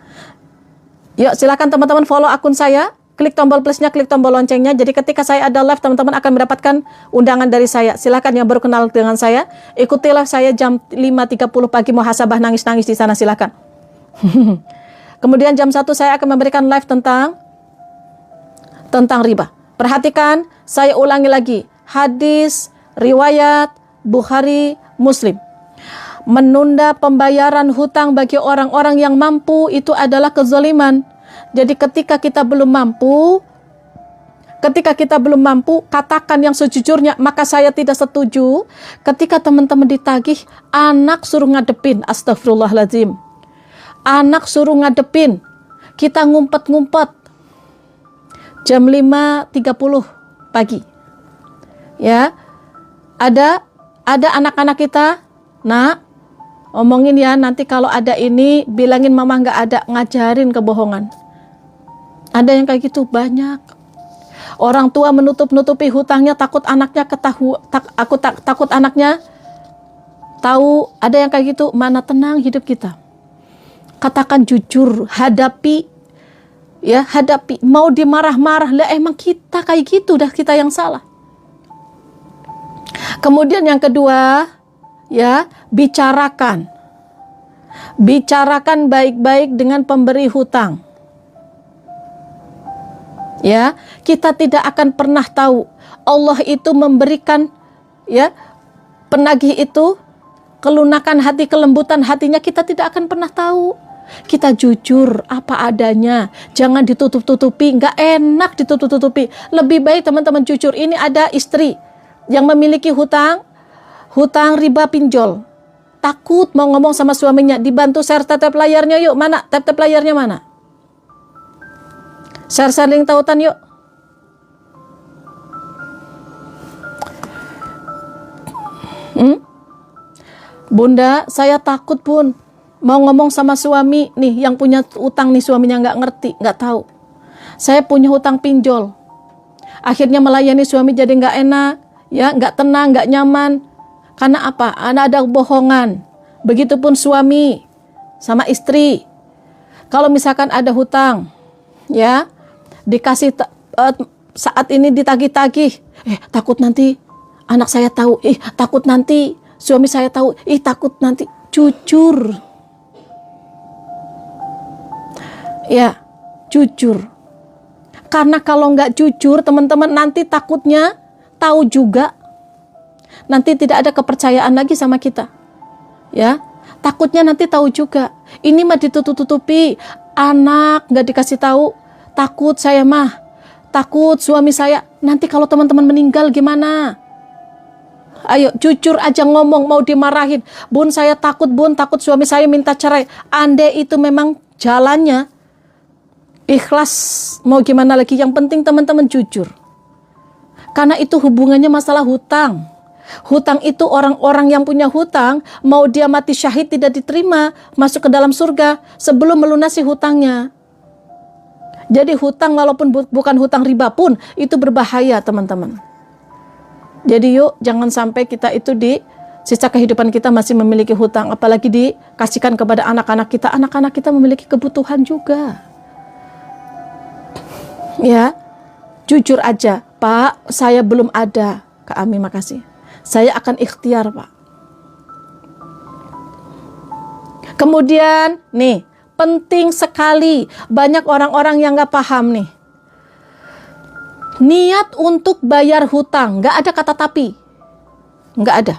yuk silakan teman-teman follow akun saya, klik tombol plusnya, klik tombol loncengnya. Jadi ketika saya ada live, teman-teman akan mendapatkan undangan dari saya. Silakan yang baru kenal dengan saya, ikuti live saya jam 5.30 pagi, muhasabah nangis-nangis di sana, silakan. Kemudian jam 1 saya akan memberikan live tentang riba. Perhatikan, saya ulangi lagi. Hadis riwayat Bukhari Muslim. Menunda pembayaran hutang bagi orang-orang yang mampu itu adalah kezaliman. Jadi ketika kita belum mampu, katakan yang sejujurnya, maka saya tidak setuju ketika teman-teman ditagih, anak suruh ngadepin, astagfirullahaladzim. Anak suruh ngadepin, kita ngumpet-ngumpet jam 5.30 pagi. Ya, ada anak-anak kita, nak, Omongin ya, nanti kalau ada ini, bilangin mama nggak ada, ngajarin kebohongan. Ada yang kayak gitu banyak. Orang tua menutup-nutupi hutangnya, takut anaknya takut anaknya tahu. Ada yang kayak gitu. Mana tenang hidup kita. Katakan jujur, hadapi. Ya, hadapi. Mau dimarah-marah, lah emang kita kayak gitu, dah kita yang salah. Kemudian yang kedua, ya, bicarakan baik-baik dengan pemberi hutang. Ya, kita tidak akan pernah tahu Allah itu memberikan, ya, penagih itu kelunakan hati, kelembutan hatinya, kita tidak akan pernah tahu. Kita jujur apa adanya, jangan ditutup-tutupi. Nggak enak ditutup-tutupi. Lebih baik teman-teman jujur. Ini ada istri yang memiliki hutang riba pinjol, takut mau ngomong sama suaminya, dibantu share tap layarnya yuk. Mana tap layarnya mana? Share link tautan yuk. Bunda, saya takut bun, mau ngomong sama suami nih, yang punya utang nih, suaminya nggak ngerti, nggak tahu. Saya punya hutang pinjol, akhirnya melayani suami jadi nggak enak, ya, nggak tenang, nggak nyaman. Karena apa? Ada bohongan. Begitupun suami sama istri. Kalau misalkan ada hutang, ya, dikasih saat ini ditagih-tagih, takut nanti anak saya tahu, takut nanti suami saya tahu, takut nanti. Jujur, ya, jujur. Karena kalau nggak jujur, teman-teman, nanti takutnya tahu juga, nanti tidak ada kepercayaan lagi sama kita, ya. Takutnya nanti tahu juga. Ini mah ditutup-tutupi, anak nggak dikasih tahu. Takut saya mah, takut suami saya. Nanti kalau teman-teman meninggal gimana? Ayo jujur aja ngomong, mau dimarahin. Bun, saya takut bun, takut suami saya minta cerai. Andai itu memang jalannya, ikhlas, mau gimana lagi. Yang penting teman-teman jujur. Karena itu hubungannya masalah hutang. Hutang itu orang-orang yang punya hutang, mau dia mati syahid tidak diterima, masuk ke dalam surga sebelum melunasi hutangnya. Jadi hutang walaupun bukan hutang riba pun, itu berbahaya teman-teman. Jadi yuk, jangan sampai kita itu di sisa kehidupan kita masih memiliki hutang, apalagi dikasihkan kepada anak-anak kita. Anak-anak kita memiliki kebutuhan juga. Ya, jujur aja, Pak, saya belum ada. Kak Ami, makasih. Saya akan ikhtiar, Pak. Kemudian, nih, penting sekali. Banyak orang-orang yang nggak paham nih. Niat untuk bayar hutang, nggak ada kata tapi. Nggak ada.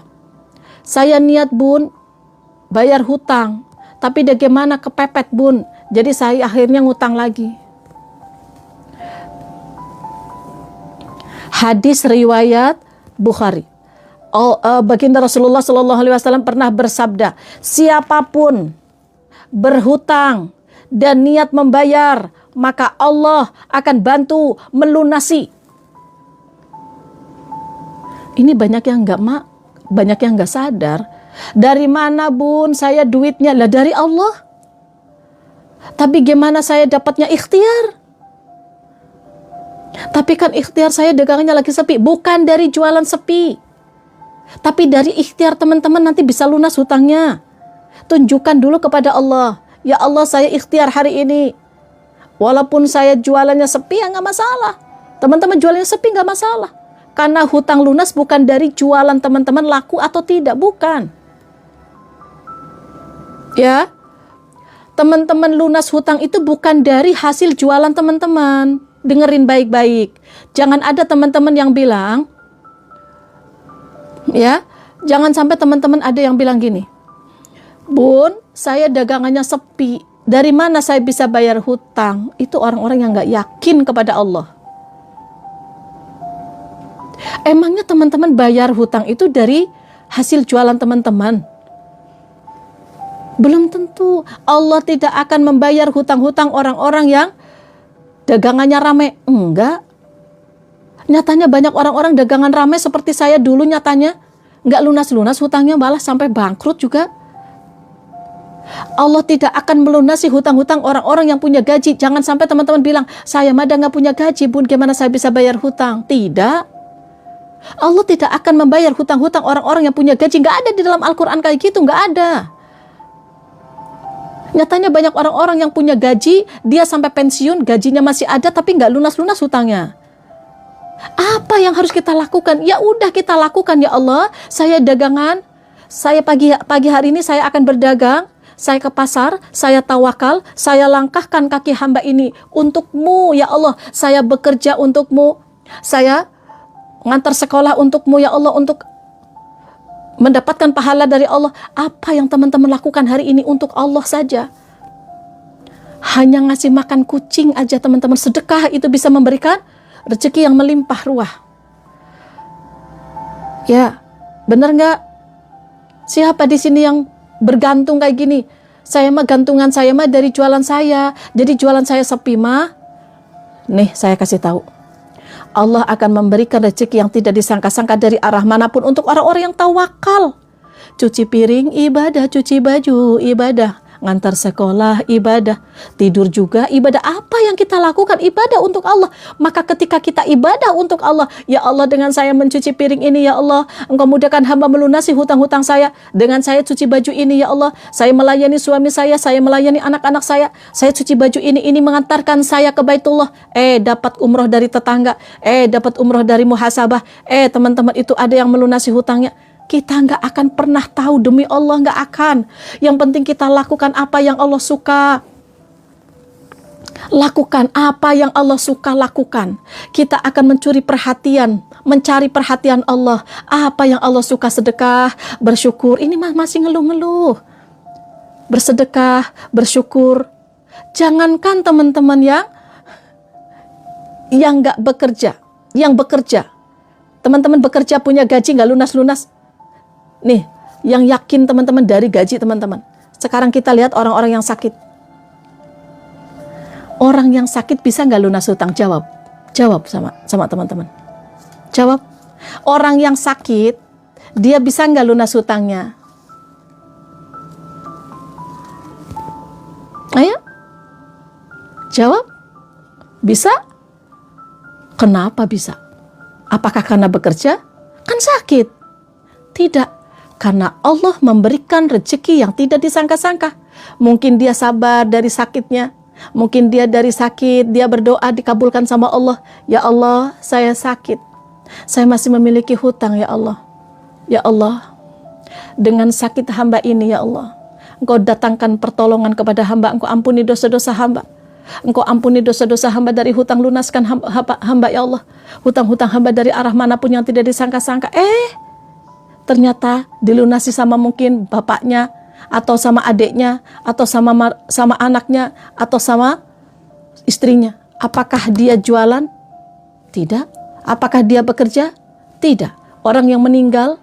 Saya niat bun, bayar hutang. Tapi bagaimana kepepet bun. Jadi saya akhirnya ngutang lagi. Hadis riwayat Bukhari. Baginda Rasulullah Shallallahu Alaihi Wasallam pernah bersabda, siapapun berhutang dan niat membayar, maka Allah akan bantu melunasi. Ini banyak yang nggak sadar. Dari mana bun saya duitnya? Lah dari Allah. Tapi gimana saya dapatnya? Ikhtiar. Tapi kan ikhtiar saya dagangannya lagi sepi, bukan dari jualan sepi. Tapi dari ikhtiar teman-teman nanti bisa lunas hutangnya. Tunjukkan dulu kepada Allah. Ya Allah, saya ikhtiar hari ini. Walaupun saya jualannya sepi, ya nggak masalah. Teman-teman jualannya sepi nggak masalah. Karena hutang lunas bukan dari jualan teman-teman laku atau tidak, bukan. Ya, teman-teman lunas hutang itu bukan dari hasil jualan teman-teman. Dengerin baik-baik. Jangan ada teman-teman yang bilang, ya, jangan sampai teman-teman ada yang bilang gini, Bun, saya dagangannya sepi, dari mana saya bisa bayar hutang? Itu orang-orang yang nggak yakin kepada Allah. Emangnya teman-teman bayar hutang itu dari hasil jualan teman-teman? Belum tentu. Allah tidak akan membayar hutang-hutang orang-orang yang dagangannya rame. Enggak. Nyatanya banyak orang-orang dagangan ramai seperti saya dulu, nyatanya nggak lunas-lunas hutangnya, malah sampai bangkrut juga. Allah tidak akan melunasi hutang-hutang orang-orang yang punya gaji. Jangan sampai teman-teman bilang, saya mada nggak punya gaji, Bun, gimana saya bisa bayar hutang? Tidak. Allah tidak akan membayar hutang-hutang orang-orang yang punya gaji. Nggak ada di dalam Al-Quran kayak gitu, nggak ada. Nyatanya banyak orang-orang yang punya gaji, dia sampai pensiun, gajinya masih ada, tapi nggak lunas-lunas hutangnya. Apa yang harus kita lakukan? Ya udah kita lakukan, ya Allah. Saya dagangan, saya pagi hari ini saya akan berdagang. Saya ke pasar, saya tawakal, saya langkahkan kaki hamba ini untuk-Mu, ya Allah. Saya bekerja untuk-Mu, saya ngantar sekolah untuk-Mu, ya Allah, untuk mendapatkan pahala dari Allah. Apa yang teman-teman lakukan hari ini untuk Allah saja. Hanya ngasih makan kucing aja teman-teman, sedekah itu bisa memberikan rezeki yang melimpah ruah. Ya, benar nggak? Siapa di sini yang bergantung kayak gini? Saya mah gantungan saya mah dari jualan saya. Jadi jualan saya sepi mah. Nih saya kasih tahu. Allah akan memberikan rezeki yang tidak disangka-sangka dari arah manapun untuk orang-orang yang tawakal. Cuci piring ibadah, cuci baju ibadah, ngantar sekolah ibadah, tidur juga ibadah. Apa yang kita lakukan ibadah untuk Allah. Maka ketika kita ibadah untuk Allah, ya Allah, dengan saya mencuci piring ini, ya Allah, Engkau mudahkan hamba melunasi hutang-hutang saya. Dengan saya cuci baju ini, ya Allah, saya melayani suami saya melayani anak-anak saya cuci baju ini mengantarkan saya ke Baitullah. Dapat umroh dari tetangga, dapat umroh dari muhasabah, teman-teman itu ada yang melunasi hutangnya. Kita nggak akan pernah tahu, demi Allah nggak akan. Yang penting kita lakukan apa yang Allah suka. Lakukan apa yang Allah suka lakukan. Kita akan mencari perhatian Allah. Apa yang Allah suka, sedekah, bersyukur. Ini masih ngeluh-ngeluh. Bersedekah, bersyukur. Jangankan teman-teman yang nggak bekerja, yang bekerja. Teman-teman bekerja punya gaji nggak lunas-lunas. Nih, yang yakin teman-teman dari gaji teman-teman. Sekarang kita lihat orang-orang yang sakit. Orang yang sakit bisa nggak lunas hutang? Jawab. Jawab sama teman-teman. Jawab. Orang yang sakit, dia bisa nggak lunas hutangnya? Ayo. Jawab. Bisa? Kenapa bisa? Apakah karena bekerja? Kan sakit. Tidak. Karena Allah memberikan rezeki yang tidak disangka-sangka. Mungkin dia sabar dari sakitnya. Mungkin dia dari sakit, dia berdoa dikabulkan sama Allah. Ya Allah, saya sakit. Saya masih memiliki hutang, ya Allah. Ya Allah, dengan sakit hamba ini, ya Allah, Engkau datangkan pertolongan kepada hamba. Engkau ampuni dosa-dosa hamba. Engkau ampuni dosa-dosa hamba dari hutang, lunaskan hamba, ya Allah. Hutang-hutang hamba dari arah manapun yang tidak disangka-sangka. Ternyata dilunasi sama mungkin bapaknya, atau sama adiknya, atau sama anaknya, atau sama istrinya. Apakah dia jualan? Tidak. Apakah dia bekerja? Tidak. Orang yang meninggal,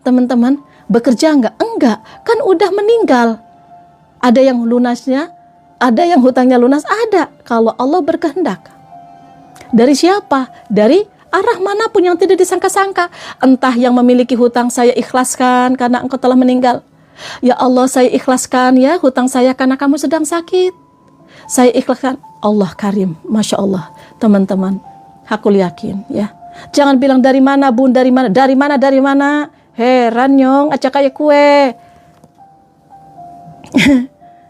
teman-teman, bekerja enggak? Enggak. Kan udah meninggal. Ada yang lunasnya, ada yang hutangnya lunas, ada. Kalau Allah berkehendak. Dari siapa? Dari arah manapun yang tidak disangka-sangka. Entah yang memiliki hutang, saya ikhlaskan karena engkau telah meninggal. Ya Allah, saya ikhlaskan ya hutang saya karena kamu sedang sakit. Saya ikhlaskan. Allah karim, Masya Allah. Teman-teman, aku yakin ya. Jangan bilang dari mana Bun, dari mana. Heran nyong, acak kayak kue.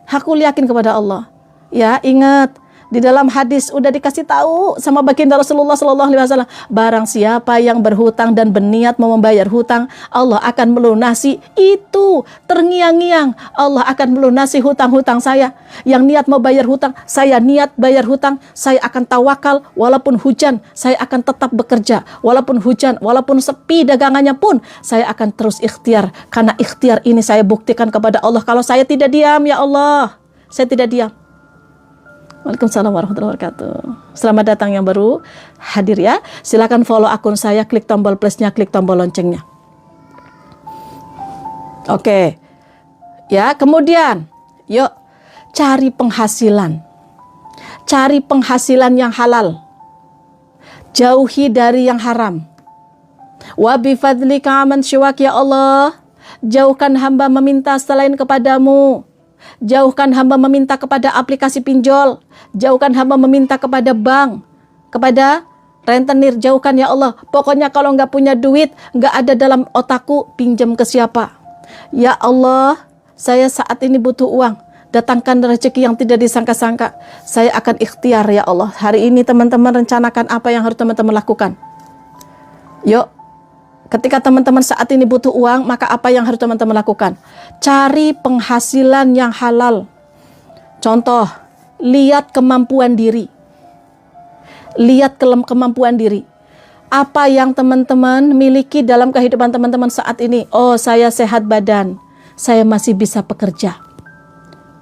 Aku yakin kepada Allah. Ya, ingat. Di dalam hadis udah dikasih tahu sama baginda Rasulullah SAW, barang siapa yang berhutang dan berniat mau membayar hutang, Allah akan melunasi itu. Terngiang-ngiang, Allah akan melunasi hutang-hutang saya. Yang niat mau bayar hutang, saya niat bayar hutang, saya akan tawakal walaupun hujan, saya akan tetap bekerja. Walaupun hujan, walaupun sepi dagangannya pun, saya akan terus ikhtiar. Karena ikhtiar ini saya buktikan kepada Allah. Kalau saya tidak diam, ya Allah, saya tidak diam. Waalaikumsalam warahmatullahi wabarakatuh. Selamat datang yang baru hadir ya. Silakan follow akun saya, klik tombol plusnya, klik tombol loncengnya. Oke. Ya, kemudian yuk cari penghasilan. Cari penghasilan yang halal. Jauhi dari yang haram. Wa bi fadlika aman syiwak, ya Allah. Jauhkan hamba meminta selain kepadamu. Jauhkan hamba meminta kepada aplikasi pinjol. Jauhkan hamba meminta kepada bank, kepada rentenir. Jauhkan ya Allah. Pokoknya kalau nggak punya duit, nggak ada dalam otakku, pinjam ke siapa? Ya Allah, saya saat ini butuh uang. Datangkan rezeki yang tidak disangka-sangka. Saya akan ikhtiar ya Allah. Hari ini teman-teman rencanakan apa yang harus teman-teman lakukan. Yuk, ketika teman-teman saat ini butuh uang, maka apa yang harus teman-teman lakukan? Cari penghasilan yang halal. Contoh, lihat kemampuan diri. Lihat kemampuan diri. Apa yang teman-teman miliki dalam kehidupan teman-teman saat ini? Oh, saya sehat badan. Saya masih bisa bekerja.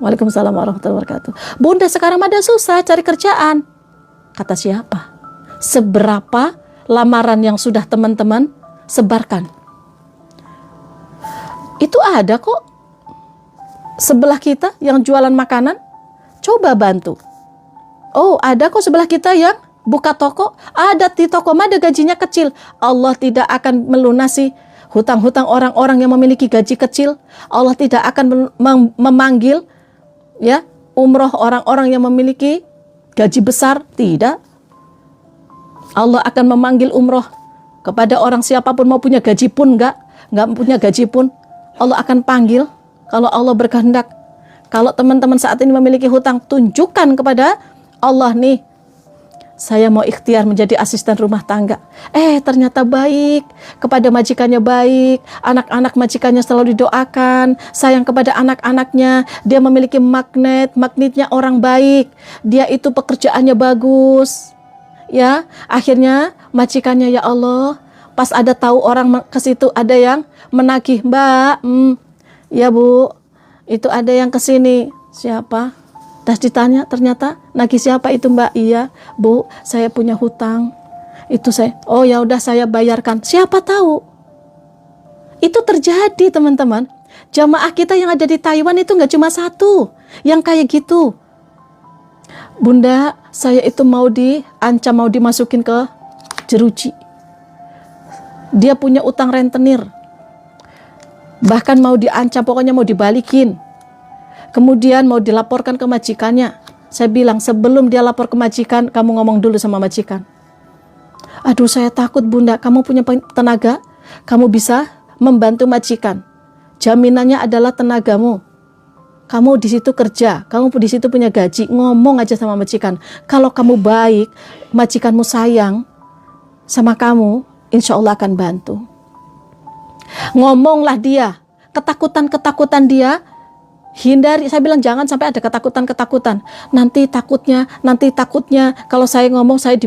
Waalaikumsalam warahmatullahi wabarakatuh. Bunda, sekarang ada susah cari kerjaan. Kata siapa? Seberapa lamaran yang sudah teman-teman sebarkan? Itu ada kok. Sebelah kita yang jualan makanan, coba bantu. Oh, ada kok sebelah kita yang buka toko. Ada di toko ada gajinya kecil. Allah tidak akan melunasi hutang-hutang orang-orang yang memiliki gaji kecil. Allah tidak akan memanggil ya umroh orang-orang yang memiliki gaji besar. Tidak. Allah akan memanggil umroh kepada orang siapapun, mau punya gaji pun nggak punya gaji pun, Allah akan panggil kalau Allah berkehendak. Kalau teman-teman saat ini memiliki hutang, tunjukkan kepada Allah, nih saya mau ikhtiar menjadi asisten rumah tangga. Ternyata baik, kepada majikannya baik, anak-anak majikannya selalu didoakan, sayang kepada anak-anaknya, dia memiliki magnetnya orang baik, dia itu pekerjaannya bagus. Ya, akhirnya majikannya ya Allah, pas ada tahu orang ke situ ada yang menagih, Mbak, ya Bu, itu ada yang ke sini. Siapa? Tas ditanya, ternyata nagih siapa itu Mbak? Iya Bu, saya punya hutang. Itu saya, oh ya udah saya bayarkan. Siapa tahu? Itu terjadi teman-teman. Jamaah kita yang ada di Taiwan itu nggak cuma satu yang kayak gitu. Bunda, saya itu mau diancam, mau dimasukin ke jeruji. Dia punya utang rentenir. Bahkan mau diancam, pokoknya mau dibalikin. Kemudian mau dilaporkan ke majikannya. Saya bilang, sebelum dia lapor ke majikan, kamu ngomong dulu sama majikan. Aduh, saya takut Bunda, kamu punya tenaga, kamu bisa membantu majikan. Jaminannya adalah tenagamu. Kamu di situ kerja, kamu di situ punya gaji, ngomong aja sama majikan. Kalau kamu baik, majikanmu sayang sama kamu, insya Allah akan bantu. Ngomonglah dia, ketakutan dia, hindari. Saya bilang jangan sampai ada ketakutan. Nanti takutnya kalau saya ngomong saya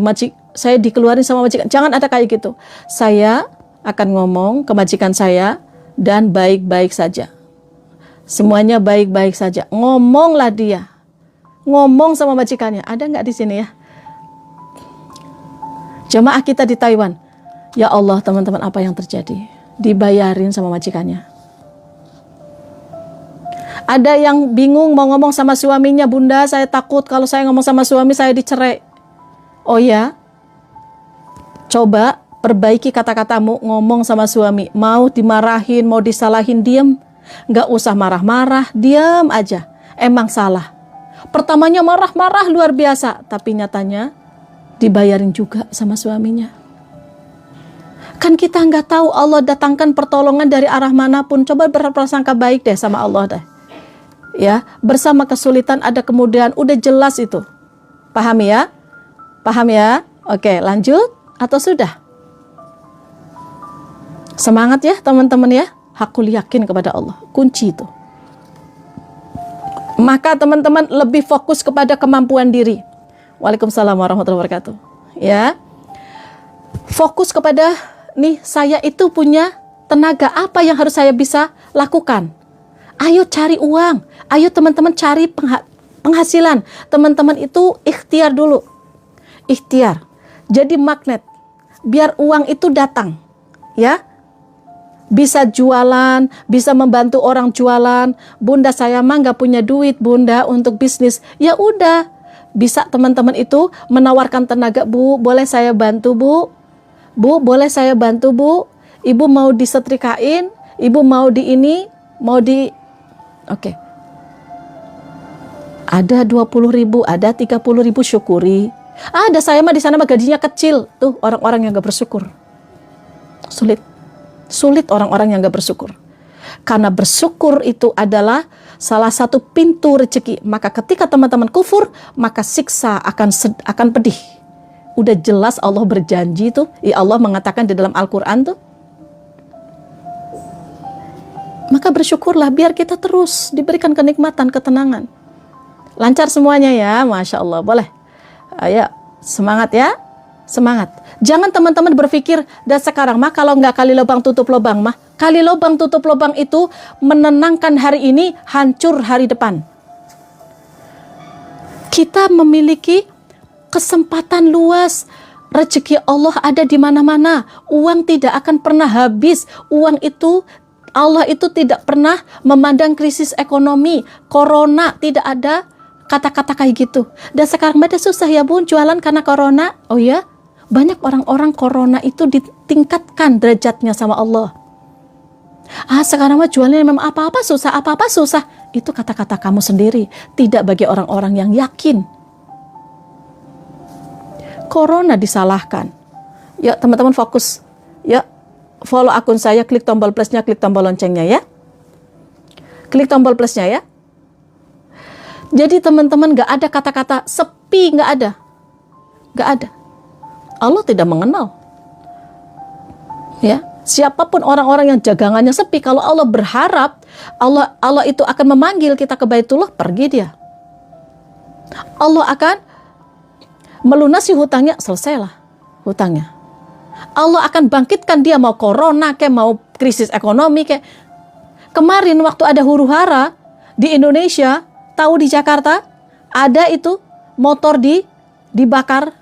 dikeluarin sama majikan. Jangan ada kayak gitu. Saya akan ngomong ke majikan saya dan baik-baik saja. Semuanya baik-baik saja. Ngomonglah dia. Ngomong sama majikannya. Ada nggak di sini ya? Jamaah kita di Taiwan. Ya Allah teman-teman, apa yang terjadi? Dibayarin sama majikannya. Ada yang bingung mau ngomong sama suaminya, Bunda, saya takut kalau saya ngomong sama suami saya dicerai. Oh ya? Coba perbaiki kata-katamu, ngomong sama suami. Mau dimarahin, mau disalahin, diam. Nggak usah marah-marah, diam aja. Emang salah. Pertamanya marah-marah luar biasa, tapi nyatanya dibayarin juga sama suaminya. Kan kita nggak tahu Allah datangkan pertolongan dari arah manapun. Coba berprasangka baik deh sama Allah deh. Ya, bersama kesulitan ada kemudahan, udah jelas itu. Paham ya? Paham ya? Oke, lanjut atau sudah? Semangat ya teman-teman ya. Hakul yakin kepada Allah, kunci itu. Maka teman-teman lebih fokus kepada kemampuan diri. Waalaikumsalam warahmatullahi wabarakatuh. Ya, fokus kepada nih, saya itu punya tenaga, apa yang harus saya bisa lakukan. Ayo cari uang, ayo teman-teman cari penghasilan. Teman-teman itu ikhtiar dulu. Ikhtiar, jadi magnet, biar uang itu datang. Ya, bisa jualan, bisa membantu orang jualan. Bunda, saya mah nggak punya duit Bunda untuk bisnis. Ya udah, bisa teman-teman itu menawarkan tenaga. Bu, boleh saya bantu Bu? Bu, boleh saya bantu Bu? Ibu mau disetrikain, Ibu mau di ini, mau di, oke. Ada 20.000, ada 30.000, syukuri. Ada saya mah di sana mah gajinya kecil. Tuh orang-orang yang gak bersyukur. Sulit orang-orang yang gak bersyukur. Karena bersyukur itu adalah salah satu pintu rezeki. Maka ketika teman-teman kufur, maka siksa akan pedih. Udah jelas Allah berjanji tuh. Ya Allah mengatakan di dalam Al-Quran tuh. Maka bersyukurlah biar kita terus diberikan kenikmatan, ketenangan. Lancar semuanya ya, Masya Allah. Boleh. Ayo, semangat ya. Semangat. Jangan teman-teman berpikir, dan sekarang mah kalau nggak kali lubang tutup lubang mah. Kali lubang tutup lubang itu menenangkan hari ini, hancur hari depan. Kita memiliki kesempatan luas. Rezeki Allah ada di mana-mana. Uang tidak akan pernah habis. Uang itu, Allah itu tidak pernah memandang krisis ekonomi. Corona tidak ada kata-kata kayak gitu. Dan sekarang pada susah ya bun jualan karena corona. Oh ya, banyak orang-orang corona itu ditingkatkan derajatnya sama Allah. Sekarang mah jualnya memang apa-apa susah. Itu kata-kata kamu sendiri, tidak bagi orang-orang yang yakin. Corona disalahkan. Ya teman-teman fokus. Ya, follow akun saya, klik tombol plusnya, klik tombol loncengnya ya. Klik tombol plusnya ya. Jadi teman-teman gak ada kata-kata sepi, gak ada. Allah tidak mengenal. Ya, siapapun orang-orang yang dagangannya sepi, kalau Allah berharap Allah itu akan memanggil kita ke Baitullah, pergi dia. Allah akan melunasi hutangnya, selesailah hutangnya. Allah akan bangkitkan dia, mau corona kayak mau krisis ekonomi kayak. Kemarin waktu ada huru-hara di Indonesia, tahu di Jakarta ada itu motor dibakar.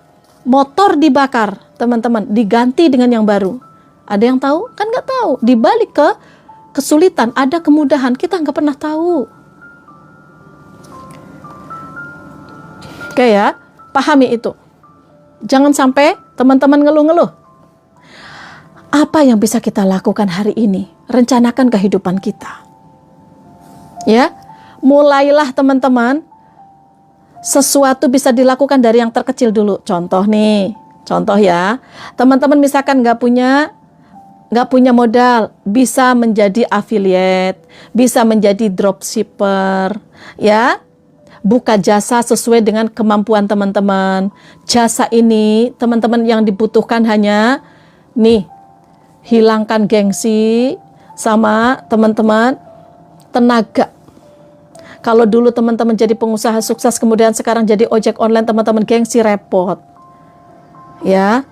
Motor dibakar, teman-teman, diganti dengan yang baru. Ada yang tahu? Kan nggak tahu. Di balik kesulitan ada kemudahan, kita nggak pernah tahu. Oke ya, pahami itu. Jangan sampai teman-teman ngeluh-ngeluh. Apa yang bisa kita lakukan hari ini? Rencanakan kehidupan kita. Ya, mulailah teman-teman. Sesuatu bisa dilakukan dari yang terkecil dulu. Contoh ya, teman-teman misalkan nggak punya modal, bisa menjadi affiliate, bisa menjadi dropshipper, ya, buka jasa sesuai dengan kemampuan teman-teman. Jasa ini teman-teman yang dibutuhkan hanya hilangkan gengsi sama teman-teman tenaga. Kalau dulu teman-teman jadi pengusaha sukses, kemudian sekarang jadi ojek online, teman-teman gengsi repot. Ya,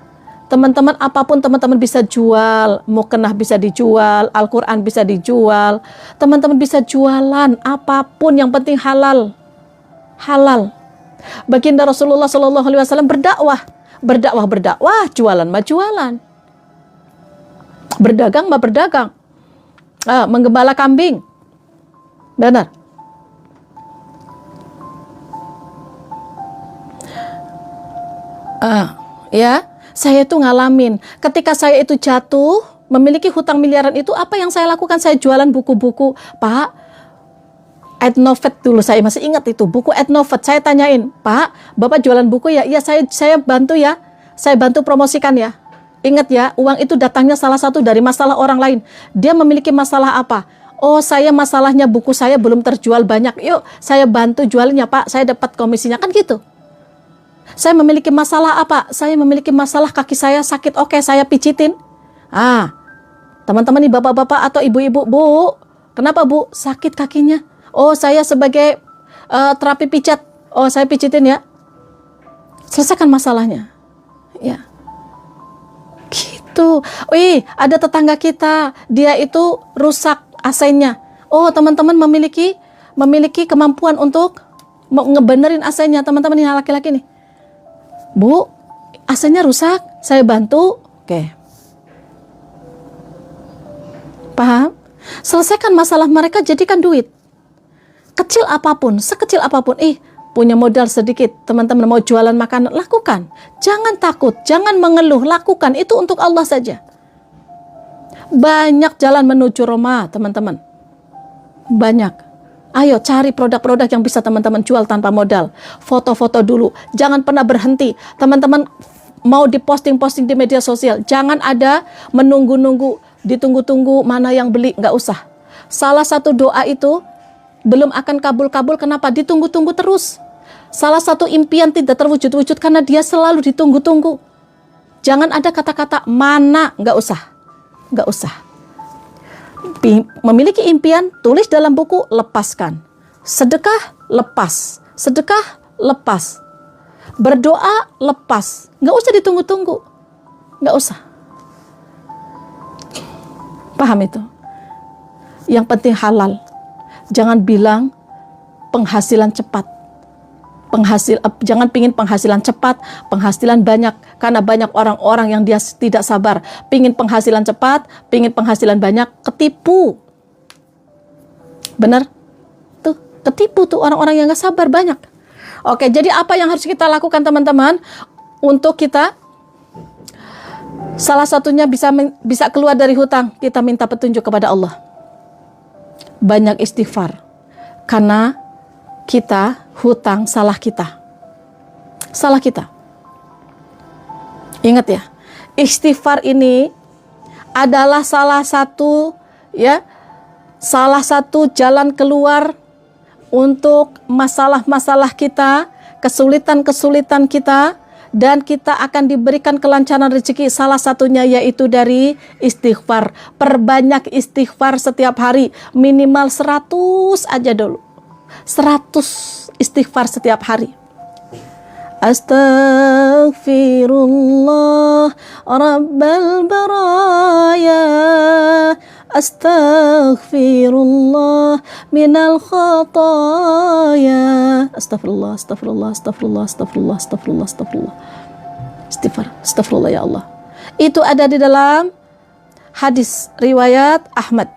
teman-teman apapun teman-teman bisa jual, mukena bisa dijual, Al-Quran bisa dijual, teman-teman bisa jualan apapun, yang penting halal. Baginda Rasulullah SAW berdakwah, jualan mah jualan, berdagang mah berdagang, menggembala kambing, benar. Ya, saya itu ngalamin. Ketika saya itu jatuh, memiliki hutang miliaran itu, apa yang saya lakukan? Saya jualan buku-buku, Pak. Etnovet dulu, saya masih ingat itu, buku Etnovet. Saya tanyain, Pak, Bapak jualan buku ya? Iya, saya bantu ya. Saya bantu promosikan ya. Ingat ya, uang itu datangnya salah satu dari masalah orang lain. Dia memiliki masalah apa? Oh, saya masalahnya buku saya belum terjual banyak. Yuk, saya bantu jualnya, Pak. Saya dapat komisinya, kan gitu. Saya memiliki masalah apa? Saya memiliki masalah kaki saya sakit. Oke, saya pijitin. Teman-teman nih, bapak-bapak atau ibu-ibu, Bu, kenapa Bu sakit kakinya? Oh, saya sebagai terapi pijat. Oh, saya pijitin ya. Selesaikan masalahnya. Ya. Gitu. Ada tetangga kita, dia itu rusak AC-nya. Oh, teman-teman memiliki kemampuan untuk ngebenerin AC-nya. Teman-teman ini laki-laki nih. Bu, AC-nya rusak, saya bantu. Oke. Paham? Selesaikan masalah mereka, jadikan duit. Kecil apapun, sekecil apapun. Punya modal sedikit, teman-teman mau jualan makanan, lakukan. Jangan takut, jangan mengeluh, lakukan. Itu untuk Allah saja. Banyak jalan menuju Roma, teman-teman. Banyak. Ayo cari produk-produk yang bisa teman-teman jual tanpa modal. Foto-foto dulu. Jangan pernah berhenti. Teman-teman mau diposting-posting di media sosial. Jangan ada menunggu-nunggu, ditunggu-tunggu mana yang beli. Nggak usah. Salah satu doa itu belum akan kabul-kabul. Kenapa? Ditunggu-tunggu terus. Salah satu impian tidak terwujud-wujud karena dia selalu ditunggu-tunggu. Jangan ada kata-kata mana. Nggak usah. Nggak usah. Memiliki impian, tulis dalam buku, lepaskan. Sedekah, lepas. Sedekah, lepas. Berdoa, lepas. Nggak usah ditunggu-tunggu. Nggak usah. Paham itu? Yang penting halal. Jangan bilang penghasilan cepat. Jangan pingin penghasilan cepat, penghasilan banyak, karena banyak orang-orang yang dia tidak sabar, pingin penghasilan cepat, pingin penghasilan banyak, ketipu. Benar? Tuh, ketipu tuh orang-orang yang gak sabar banyak. Oke, jadi apa yang harus kita lakukan teman-teman untuk kita salah satunya bisa keluar dari hutang? Kita minta petunjuk kepada Allah. Banyak istighfar. Karena kita hutang salah kita. Salah kita. Ingat ya, istighfar ini adalah salah satu jalan keluar untuk masalah-masalah kita, kesulitan-kesulitan kita, dan kita akan diberikan kelancaran rezeki. Salah satunya yaitu dari istighfar. Perbanyak istighfar setiap hari, minimal 100 aja dulu. 100 istighfar setiap hari. Astaghfirullah Rabbal baraya, astaghfirullah minal khataya. Astagfirullah, astagfirullah, astagfirullah, astagfirullah, astagfirullah, astagfirullah. Istighfar, astagfirullah ya Allah. Itu ada di dalam hadis riwayat Ahmad.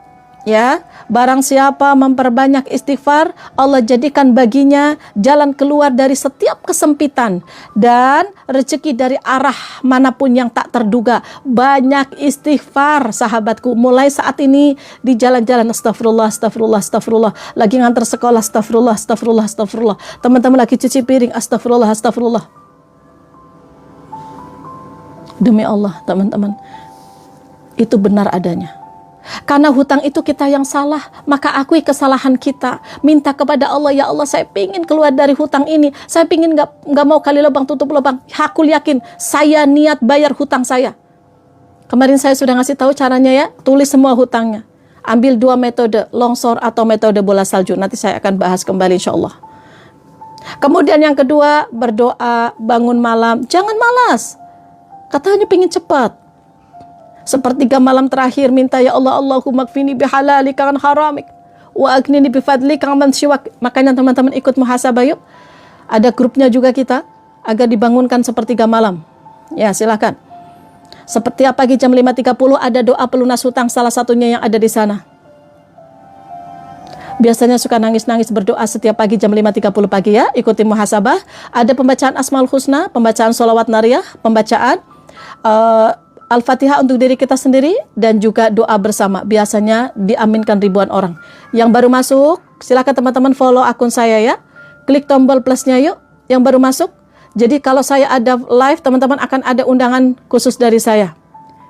Ya, barang siapa memperbanyak istighfar, Allah jadikan baginya jalan keluar dari setiap kesempitan dan rezeki dari arah manapun yang tak terduga. Banyak istighfar, sahabatku. Mulai saat ini di jalan-jalan, astagfirullah, astagfirullah, astagfirullah. Lagi ngantar sekolah, astagfirullah, astagfirullah, astagfirullah. Teman-teman lagi cuci piring, astagfirullah, astagfirullah. Demi Allah, teman-teman, itu benar adanya. Karena hutang itu kita yang salah, maka akui kesalahan kita. Minta kepada Allah, ya Allah, saya ingin keluar dari hutang ini. Saya ingin nggak mau kali lubang tutup lubang. Aku yakin saya niat bayar hutang saya. Kemarin saya sudah ngasih tahu caranya ya. Tulis semua hutangnya. Ambil 2 metode, longsor atau metode bola salju. Nanti saya akan bahas kembali insya Allah. Kemudian yang kedua, berdoa, bangun malam. Jangan malas. Katanya pengen cepat. Sepertiga malam terakhir minta, ya Allah, Allahumma kfini bihalalika an haramik wa aghnini bifadlika man siwak. Makanya teman-teman ikut muhasabah yuk. Ada grupnya juga kita agar dibangunkan sepertiga malam. Ya, silakan. Setiap pagi jam 5.30 ada doa pelunas hutang, salah satunya yang ada di sana. Biasanya suka nangis-nangis berdoa setiap pagi jam 5.30 pagi ya. Ikuti muhasabah. Ada pembacaan Asmaul Husna, pembacaan sholawat nariyah, pembacaan Al-Fatihah untuk diri kita sendiri, dan juga doa bersama. Biasanya diaminkan ribuan orang. Yang baru masuk, silakan teman-teman follow akun saya ya. Klik tombol plusnya yuk, yang baru masuk. Jadi kalau saya ada live, teman-teman akan ada undangan khusus dari saya.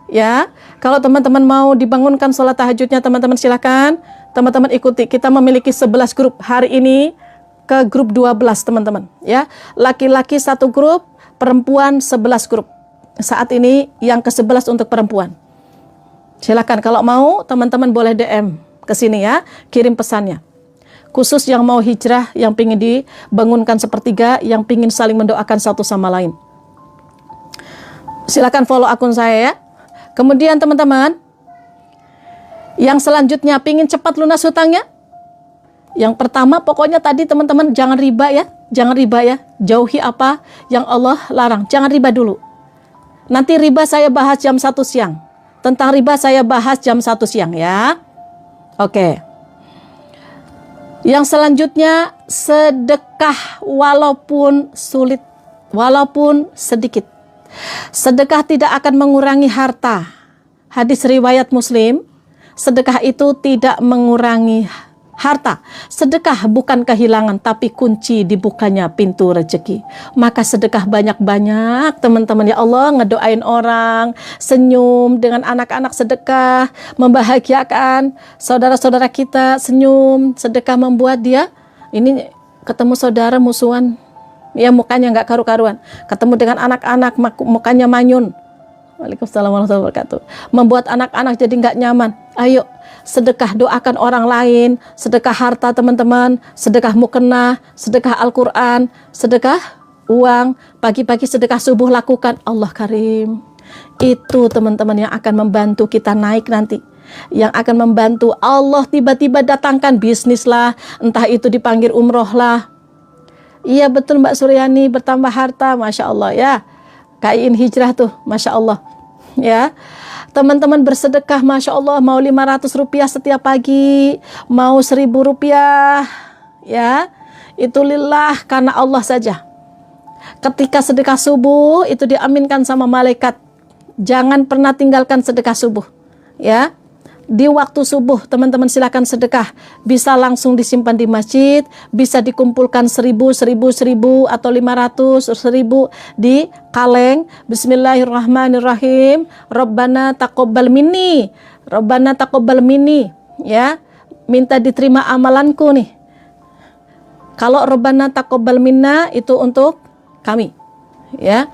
Ya, kalau teman-teman mau dibangunkan sholat tahajudnya, teman-teman silakan. Teman-teman ikuti. Kita memiliki 11 grup. Hari ini ke grup 12 teman-teman. Ya, laki-laki 1 grup, perempuan 11 grup. Saat ini yang ke-11 untuk perempuan. Silakan kalau mau teman-teman boleh DM ke sini ya, kirim pesannya. Khusus yang mau hijrah, yang pingin dibangunkan sepertiga, yang pingin saling mendoakan satu sama lain. Silakan follow akun saya ya. Kemudian teman-teman, yang selanjutnya pingin cepat lunas hutangnya. Yang pertama pokoknya tadi teman-teman jangan riba ya, jangan riba ya. Jauhi apa yang Allah larang, jangan riba dulu. Nanti riba saya bahas jam 1 siang. Tentang riba saya bahas jam 1 siang ya. Oke. Yang selanjutnya, sedekah walaupun sulit, walaupun sedikit. Sedekah tidak akan mengurangi harta. Hadis riwayat Muslim, sedekah itu tidak mengurangi harta. Sedekah bukan kehilangan, tapi kunci dibukanya pintu rezeki. Maka sedekah banyak-banyak, teman-teman. Ya Allah, ngedoain orang, senyum dengan anak-anak, sedekah membahagiakan saudara-saudara kita, senyum, sedekah membuat dia ini ketemu saudara musuhan, ya mukanya nggak karu-karuan, ketemu dengan anak-anak mukanya manyun. Waalaikumsalam warahmatullahi wabarakatuh. Membuat anak-anak jadi nggak nyaman. Ayo sedekah, doakan orang lain, sedekah harta teman-teman, sedekah mukena, sedekah Al-Quran, sedekah uang, pagi-pagi sedekah subuh lakukan. Allah karim. Itu teman-teman yang akan membantu kita naik nanti, yang akan membantu Allah tiba-tiba datangkan bisnis lah, entah itu dipanggil umroh lah. Iya betul Mbak Suryani, bertambah harta, Masya Allah ya. Kain hijrah tuh, Masya Allah ya. Teman-teman bersedekah, Masya Allah, mau 500 rupiah setiap pagi, mau 1000 rupiah ya, itu lillah, karena Allah saja. Ketika sedekah subuh itu diaminkan sama malaikat. Jangan pernah tinggalkan sedekah subuh ya. Di waktu subuh teman-teman silakan sedekah, bisa langsung disimpan di masjid, bisa dikumpulkan 1000 atau 500 1000 di kaleng. Bismillahirrahmanirrahim. Rabbana taqabbal minni, Rabbana taqabbal minni ya, minta diterima amalanku nih. Kalau Rabbana taqabbal minna itu untuk kami ya.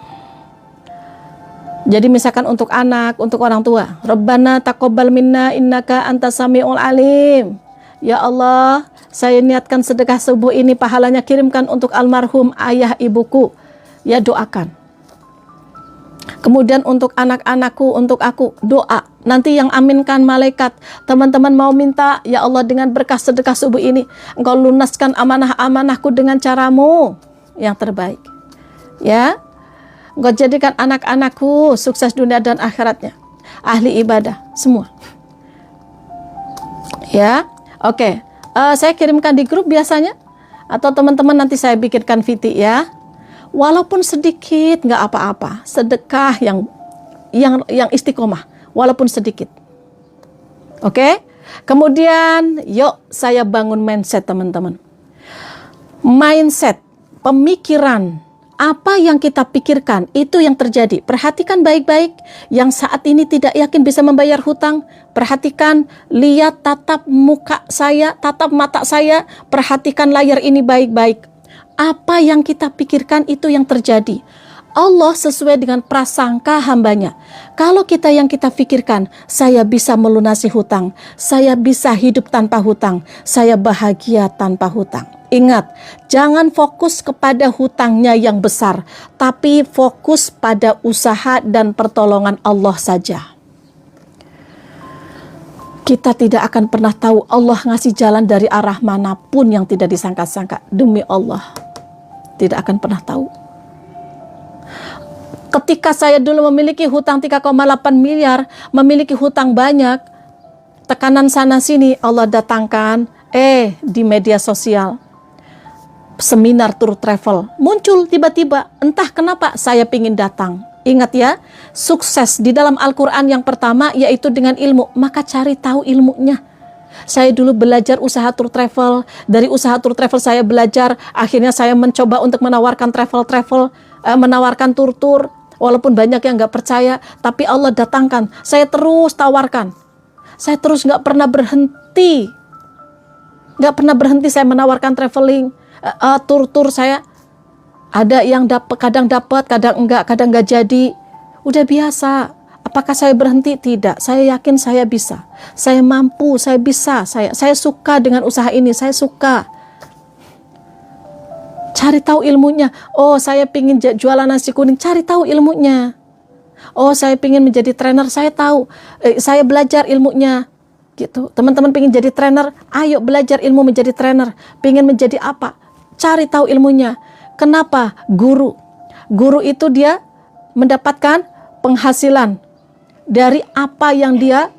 Jadi misalkan untuk anak, untuk orang tua, Rabbana taqabbal minna innaka antas samiul alim. Ya Allah, saya niatkan sedekah subuh ini, pahalanya kirimkan untuk almarhum ayah ibuku. Ya doakan. Kemudian untuk anak-anakku, untuk aku, doa. Nanti yang aminkan malaikat. Teman-teman mau minta, ya Allah dengan berkah sedekah subuh ini, Engkau lunaskan amanah-amanahku dengan caramu yang terbaik. Ya. Engkau jadikan anak-anakku sukses dunia dan akhiratnya, ahli ibadah semua ya. Oke, saya kirimkan di grup biasanya, atau teman-teman nanti saya bikinkan VT ya. Walaupun sedikit nggak apa-apa, sedekah yang istiqomah walaupun sedikit. Oke. Kemudian yuk saya bangun mindset teman-teman. Mindset, pemikiran. Apa yang kita pikirkan, itu yang terjadi. Perhatikan baik-baik. Yang saat ini tidak yakin bisa membayar hutang, perhatikan, lihat tatap muka saya, tatap mata saya, perhatikan layar ini baik-baik. Apa yang kita pikirkan, itu yang terjadi. Allah sesuai dengan prasangka hambanya. Kalau kita yang kita pikirkan, saya bisa melunasi hutang, saya bisa hidup tanpa hutang, saya bahagia tanpa hutang. Ingat, jangan fokus kepada hutangnya yang besar, tapi fokus pada usaha dan pertolongan Allah saja. Kita tidak akan pernah tahu Allah ngasih jalan dari arah manapun yang tidak disangka-sangka. Demi Allah, tidak akan pernah tahu. Ketika saya dulu memiliki hutang 3,8 miliar, memiliki hutang banyak, tekanan sana-sini, Allah datangkan, di media sosial, seminar tour travel muncul tiba-tiba, entah kenapa saya pingin datang. Ingat ya, sukses di dalam Al-Quran yang pertama yaitu dengan ilmu, maka cari tahu ilmunya. Saya dulu belajar usaha tour travel, dari usaha tour travel saya belajar, akhirnya saya mencoba untuk menawarkan travel, menawarkan tur-tur, walaupun banyak yang nggak percaya, tapi Allah datangkan, saya terus tawarkan, saya terus nggak pernah berhenti saya menawarkan traveling. Tur-tur saya ada yang kadang dapat, kadang enggak jadi. Udah biasa. Apakah saya berhenti? Tidak. Saya yakin saya bisa. Saya mampu, saya bisa. Saya suka dengan usaha ini, saya suka. Cari tahu ilmunya. Oh, saya pingin jualan nasi kuning, cari tahu ilmunya. Oh, saya pingin menjadi trainer, saya tahu. Saya belajar ilmunya. Gitu. Teman-teman pingin jadi trainer, ayo belajar ilmu menjadi trainer. Pingin menjadi apa? Cari tahu ilmunya. Kenapa? Guru itu dia mendapatkan penghasilan dari apa yang dia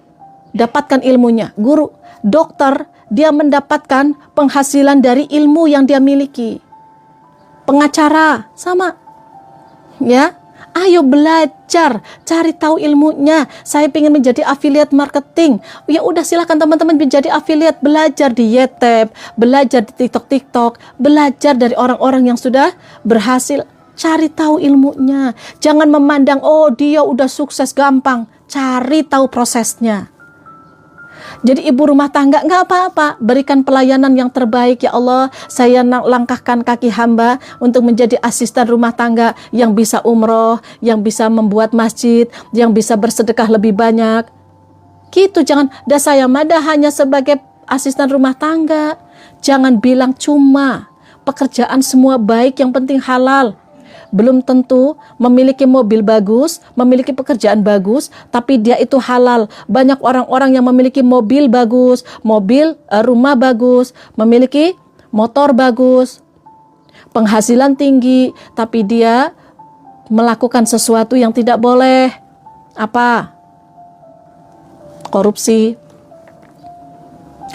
dapatkan ilmunya. Guru, dokter, dia mendapatkan penghasilan dari ilmu yang dia miliki. Pengacara, sama. Ya, Ayo belajar, cari tahu ilmunya. Saya ingin menjadi affiliate marketing. Ya udah, silakan teman-teman menjadi affiliate, belajar di YouTube, belajar di TikTok, belajar dari orang-orang yang sudah berhasil. Cari tahu ilmunya. Jangan memandang, oh dia udah sukses gampang. Cari tahu prosesnya. Jadi ibu rumah tangga, nggak apa-apa, berikan pelayanan yang terbaik. Ya Allah, saya langkahkan kaki hamba untuk menjadi asisten rumah tangga yang bisa umroh, yang bisa membuat masjid, yang bisa bersedekah lebih banyak. Gitu, jangan, dah saya mada hanya sebagai asisten rumah tangga. Jangan bilang cuma, pekerjaan semua baik, yang penting halal. Belum tentu memiliki mobil bagus, memiliki pekerjaan bagus, tapi dia itu halal. Banyak orang-orang yang memiliki mobil bagus, rumah bagus, memiliki motor bagus, penghasilan tinggi, tapi dia melakukan sesuatu yang tidak boleh. Apa? Korupsi,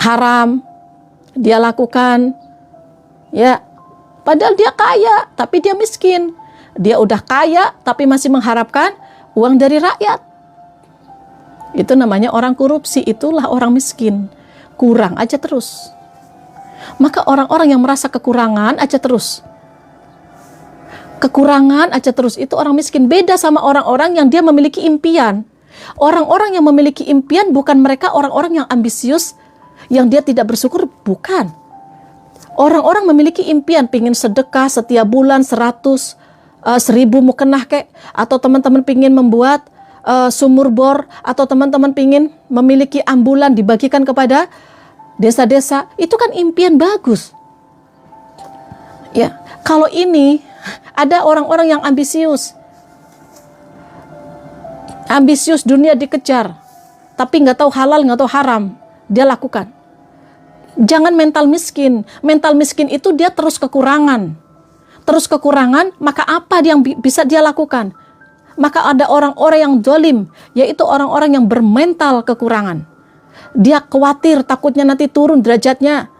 haram, dia lakukan. Ya, padahal dia kaya, tapi dia miskin. Dia udah kaya, tapi masih mengharapkan uang dari rakyat. Itu namanya orang korupsi, itulah orang miskin. Kurang aja terus. Maka orang-orang yang merasa kekurangan aja terus. Kekurangan aja terus, itu orang miskin. Beda sama orang-orang yang dia memiliki impian. Orang-orang yang memiliki impian bukan mereka orang-orang yang ambisius, yang dia tidak bersyukur, bukan. Orang-orang memiliki impian, pingin sedekah setiap bulan 100.000 mukenah kek, atau teman-teman pingin membuat sumur bor, atau teman-teman pingin memiliki ambulan dibagikan kepada desa-desa. Itu kan impian bagus. Ya, kalau ini ada orang-orang yang ambisius. Ambisius, dunia dikejar, tapi nggak tahu halal, nggak tahu haram, dia lakukan. Jangan mental miskin. Mental miskin itu dia terus kekurangan. Terus kekurangan, maka apa yang bisa dia lakukan? Maka ada orang-orang yang zalim, yaitu orang-orang yang bermental kekurangan. Dia khawatir, takutnya nanti turun derajatnya,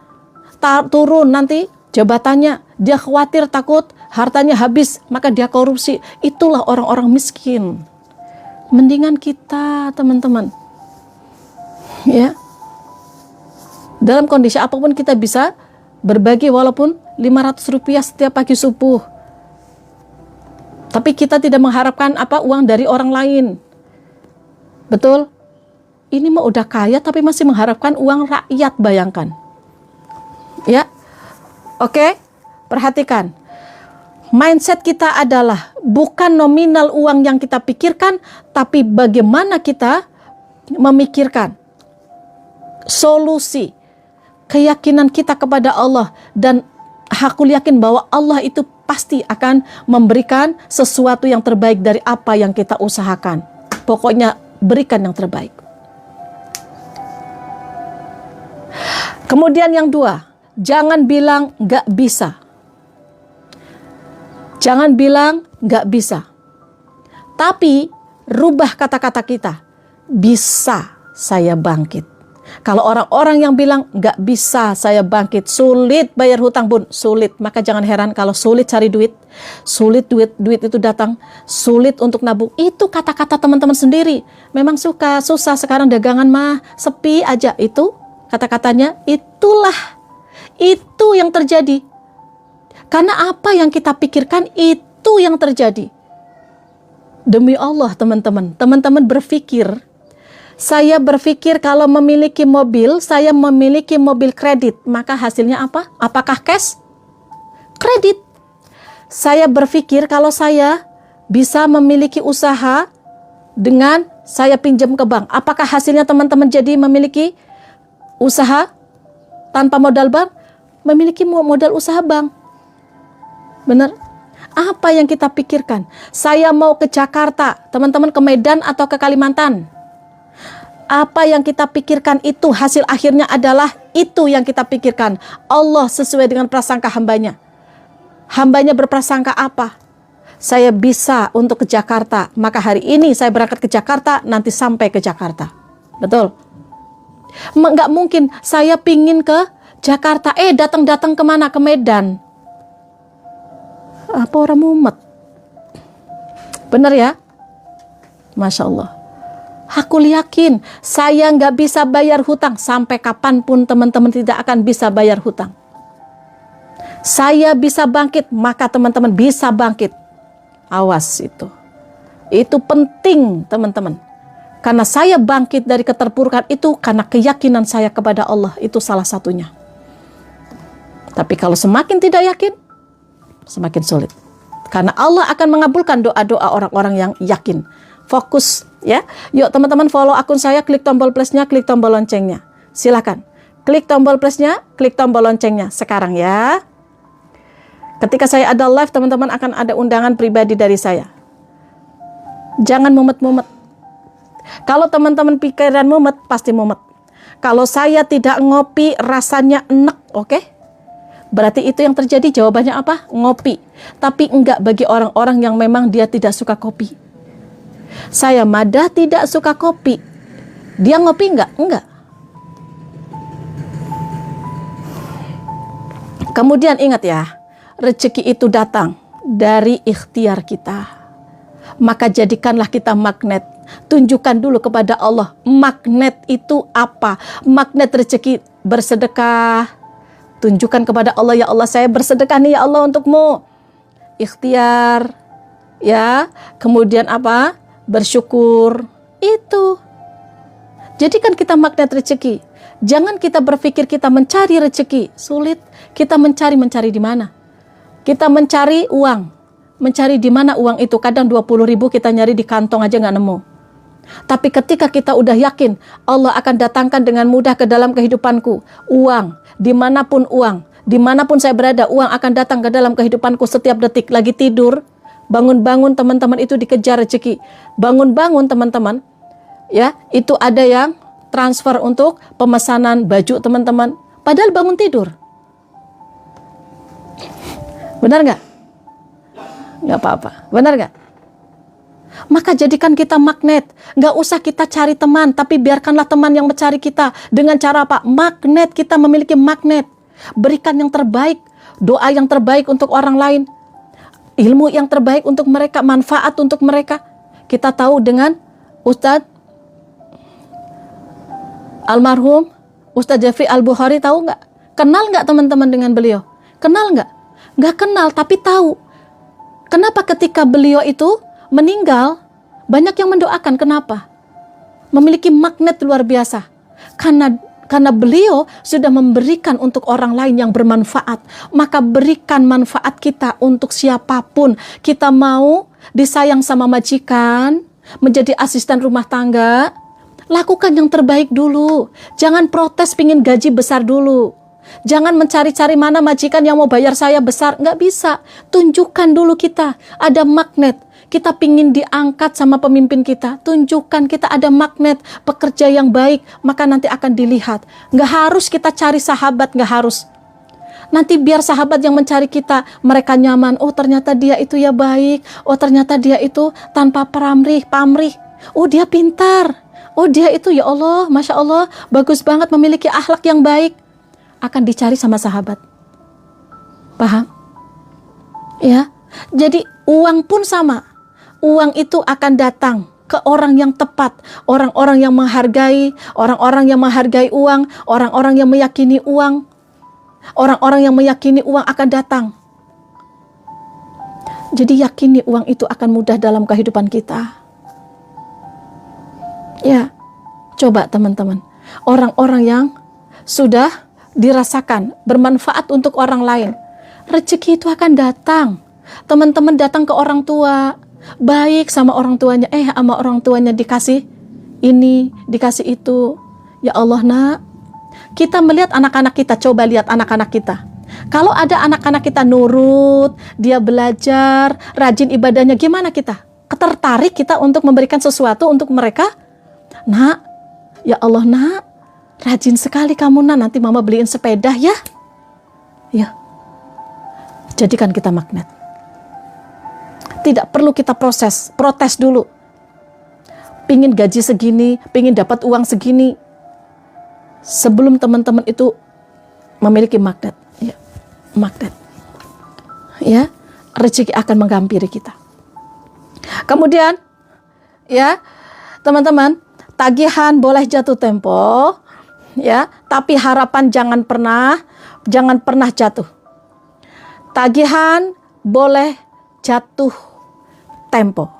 turun nanti jabatannya. Dia khawatir, takut hartanya habis, maka dia korupsi. Itulah orang-orang miskin. Mendingan kita, teman-teman, ya, dalam kondisi apapun kita bisa berbagi walaupun 500 rupiah setiap pagi subuh. Tapi kita tidak mengharapkan uang dari orang lain. Betul? Ini mah udah kaya tapi masih mengharapkan uang rakyat, bayangkan. Ya. Oke? Perhatikan. Mindset kita adalah bukan nominal uang yang kita pikirkan, tapi bagaimana kita memikirkan solusi, keyakinan kita kepada Allah, dan aku yakin bahwa Allah itu pasti akan memberikan sesuatu yang terbaik dari apa yang kita usahakan. Pokoknya berikan yang terbaik. Kemudian yang 2, jangan bilang nggak bisa. Jangan bilang nggak bisa. Tapi rubah kata-kata kita. Bisa saya bangkit. Kalau orang-orang yang bilang nggak bisa saya bangkit, sulit bayar hutang bun, sulit, maka jangan heran kalau sulit cari duit, sulit duit itu datang, sulit untuk nabung. Itu kata-kata teman-teman sendiri. Memang susah sekarang dagangan mah sepi aja, itu kata-katanya. Itu yang terjadi. Karena apa yang kita pikirkan itu yang terjadi. Demi Allah, teman-teman berpikir. Saya berpikir kalau memiliki mobil, saya memiliki mobil kredit, maka hasilnya apa? Apakah cash? Kredit. Saya berpikir kalau saya bisa memiliki usaha dengan saya pinjam ke bank, apakah hasilnya teman-teman jadi memiliki usaha tanpa modal bank? Memiliki modal usaha bank. Benar? Apa yang kita pikirkan? Saya mau ke Jakarta, teman-teman ke Medan atau ke Kalimantan? Apa yang kita pikirkan itu hasil akhirnya adalah itu yang kita pikirkan. Allah sesuai dengan prasangka hambanya. Hambanya berprasangka apa? Saya bisa untuk ke Jakarta, maka hari ini saya berangkat ke Jakarta, nanti sampai ke Jakarta. Betul? Nggak mungkin saya pingin ke Jakarta, datang-datang kemana? Ke Medan. Apa orang mumet? Benar ya? Masya Allah. Aku yakin saya nggak bisa bayar hutang. Sampai kapanpun teman-teman tidak akan bisa bayar hutang. Saya bisa bangkit, maka teman-teman bisa bangkit. Awas itu. Itu penting teman-teman. Karena saya bangkit dari keterpurukan itu karena keyakinan saya kepada Allah. Itu salah satunya. Tapi kalau semakin tidak yakin, semakin sulit. Karena Allah akan mengabulkan doa-doa orang-orang yang yakin. Fokus ya. Yuk teman-teman follow akun saya, klik tombol plusnya, klik tombol loncengnya. Silakan. Klik tombol plusnya, klik tombol loncengnya sekarang ya. Ketika saya ada live, teman-teman akan ada undangan pribadi dari saya. Jangan mumet-mumet. Kalau teman-teman pikiran mumet, pasti mumet. Kalau saya tidak ngopi, rasanya enek, oke? Berarti itu yang terjadi, jawabannya apa? Ngopi. Tapi enggak bagi orang-orang yang memang dia tidak suka kopi. Saya Madah tidak suka kopi. Dia ngopi enggak? Enggak. Kemudian ingat ya, rezeki itu datang dari ikhtiar kita. Maka jadikanlah kita magnet. Tunjukkan dulu kepada Allah, magnet itu apa? Magnet rezeki, bersedekah. Tunjukkan kepada Allah, ya Allah saya bersedekah nih ya Allah untukmu. Ikhtiar. Ya, kemudian apa? Bersyukur. Itu. Jadikan kita magnet rezeki. Jangan kita berpikir kita mencari rezeki. Sulit. Kita mencari di mana? Kita mencari uang. Mencari di mana uang itu. Kadang 20.000 kita nyari di kantong aja nggak nemu. Tapi ketika kita udah yakin, Allah akan datangkan dengan mudah ke dalam kehidupanku. Uang. Dimanapun uang. Dimanapun saya berada, uang akan datang ke dalam kehidupanku setiap detik. Lagi tidur. Bangun-bangun teman-teman itu dikejar rezeki. Bangun-bangun teman-teman, ya itu ada yang transfer untuk pemesanan baju teman-teman. Padahal bangun tidur. Benar nggak? Nggak apa-apa. Benar nggak? Maka jadikan kita magnet. Nggak usah kita cari teman, tapi biarkanlah teman yang mencari kita. Dengan cara apa? Magnet. Kita memiliki magnet. Berikan yang terbaik. Doa yang terbaik untuk orang lain. Ilmu yang terbaik untuk mereka, manfaat untuk mereka. Kita tahu dengan Ustadz almarhum Ustadz Jeffrey Al-Bukhari, tahu nggak? Kenal nggak teman-teman dengan beliau? Kenal nggak? Nggak kenal, tapi tahu. Kenapa ketika beliau itu meninggal, banyak yang mendoakan? Kenapa? Memiliki magnet luar biasa. Karena beliau sudah memberikan untuk orang lain yang bermanfaat. Maka berikan manfaat kita untuk siapapun. Kita mau disayang sama majikan, menjadi asisten rumah tangga, lakukan yang terbaik dulu. Jangan protes pingin gaji besar dulu. Jangan mencari-cari mana majikan yang mau bayar saya besar. Nggak bisa. Tunjukkan dulu kita ada magnet. Kita pingin diangkat sama pemimpin kita. Tunjukkan kita ada magnet pekerja yang baik. Maka nanti akan dilihat. Nggak harus kita cari sahabat. Nggak harus. Nanti biar sahabat yang mencari kita. Mereka nyaman. Oh ternyata dia itu ya baik. Oh ternyata dia itu tanpa pamrih. Oh dia pintar. Oh dia itu ya Allah. Masya Allah. Bagus banget memiliki akhlak yang baik. Akan dicari sama sahabat. Paham? Ya. Jadi uang pun sama. Uang itu akan datang ke orang yang tepat, orang-orang yang menghargai, orang-orang yang menghargai uang, orang-orang yang meyakini uang, orang-orang yang meyakini uang akan datang. Jadi yakini uang itu akan mudah dalam kehidupan kita. Ya, coba teman-teman, orang-orang yang sudah dirasakan bermanfaat untuk orang lain, rezeki itu akan datang. Teman-teman datang ke orang tua, baik sama orang tuanya, sama orang tuanya dikasih ini, dikasih itu. Ya Allah nak, kita melihat anak-anak kita, coba lihat anak-anak kita. Kalau ada anak-anak kita nurut, dia belajar, rajin ibadahnya, gimana kita? Tertarik kita untuk memberikan sesuatu untuk mereka? Nak, ya Allah nak, rajin sekali kamu nak, nanti mama beliin sepeda ya. Ya, jadikan kita magnet. Tidak perlu kita protes dulu. Pingin gaji segini, pingin dapat uang segini. Sebelum teman-teman itu memiliki magnet, ya, magnet, ya, rezeki akan menghampiri kita. Kemudian ya, teman-teman, tagihan boleh jatuh tempo ya, tapi harapan jangan pernah jatuh. Tagihan boleh jatuh tempo,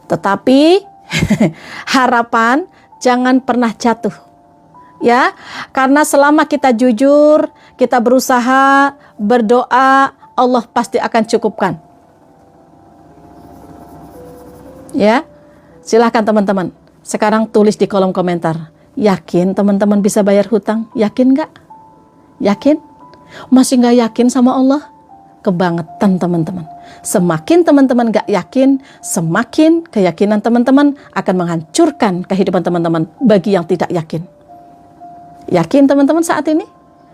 tetapi harapan jangan pernah jatuh. Ya, karena selama kita jujur, kita berusaha, berdoa, Allah pasti akan cukupkan. Ya, silahkan teman-teman. Sekarang tulis di kolom komentar. Yakin teman-teman bisa bayar hutang? Yakin nggak? Yakin? Masih nggak yakin sama Allah? Kebangetan teman-teman. Semakin teman-teman nggak yakin, semakin keyakinan teman-teman akan menghancurkan kehidupan teman-teman bagi yang tidak yakin. Yakin teman-teman saat ini?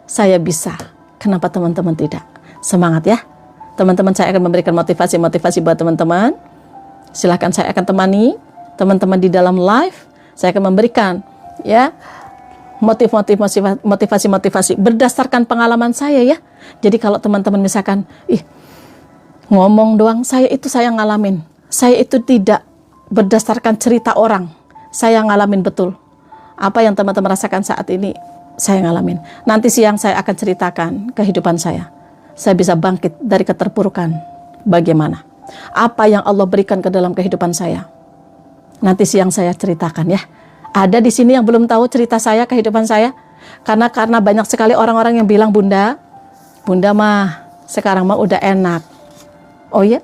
Saya bisa. Kenapa teman-teman tidak? Semangat ya. Teman-teman, saya akan memberikan motivasi-motivasi buat teman-teman. Silahkan, saya akan temani teman-teman di dalam live. Saya akan memberikan ya motivasi berdasarkan pengalaman saya ya. Jadi kalau teman-teman misalkan ngomong doang, saya ngalamin. Saya itu tidak berdasarkan cerita orang. Saya ngalamin betul. Apa yang teman-teman rasakan saat ini, saya ngalamin. Nanti siang saya akan ceritakan kehidupan saya. Saya bisa bangkit dari keterpurukan. Bagaimana? Apa yang Allah berikan ke dalam kehidupan saya. Nanti siang saya ceritakan ya. Ada di sini yang belum tahu cerita saya, kehidupan saya. Karena banyak sekali orang-orang yang bilang, Bunda mah sekarang mah udah enak. Oh ya?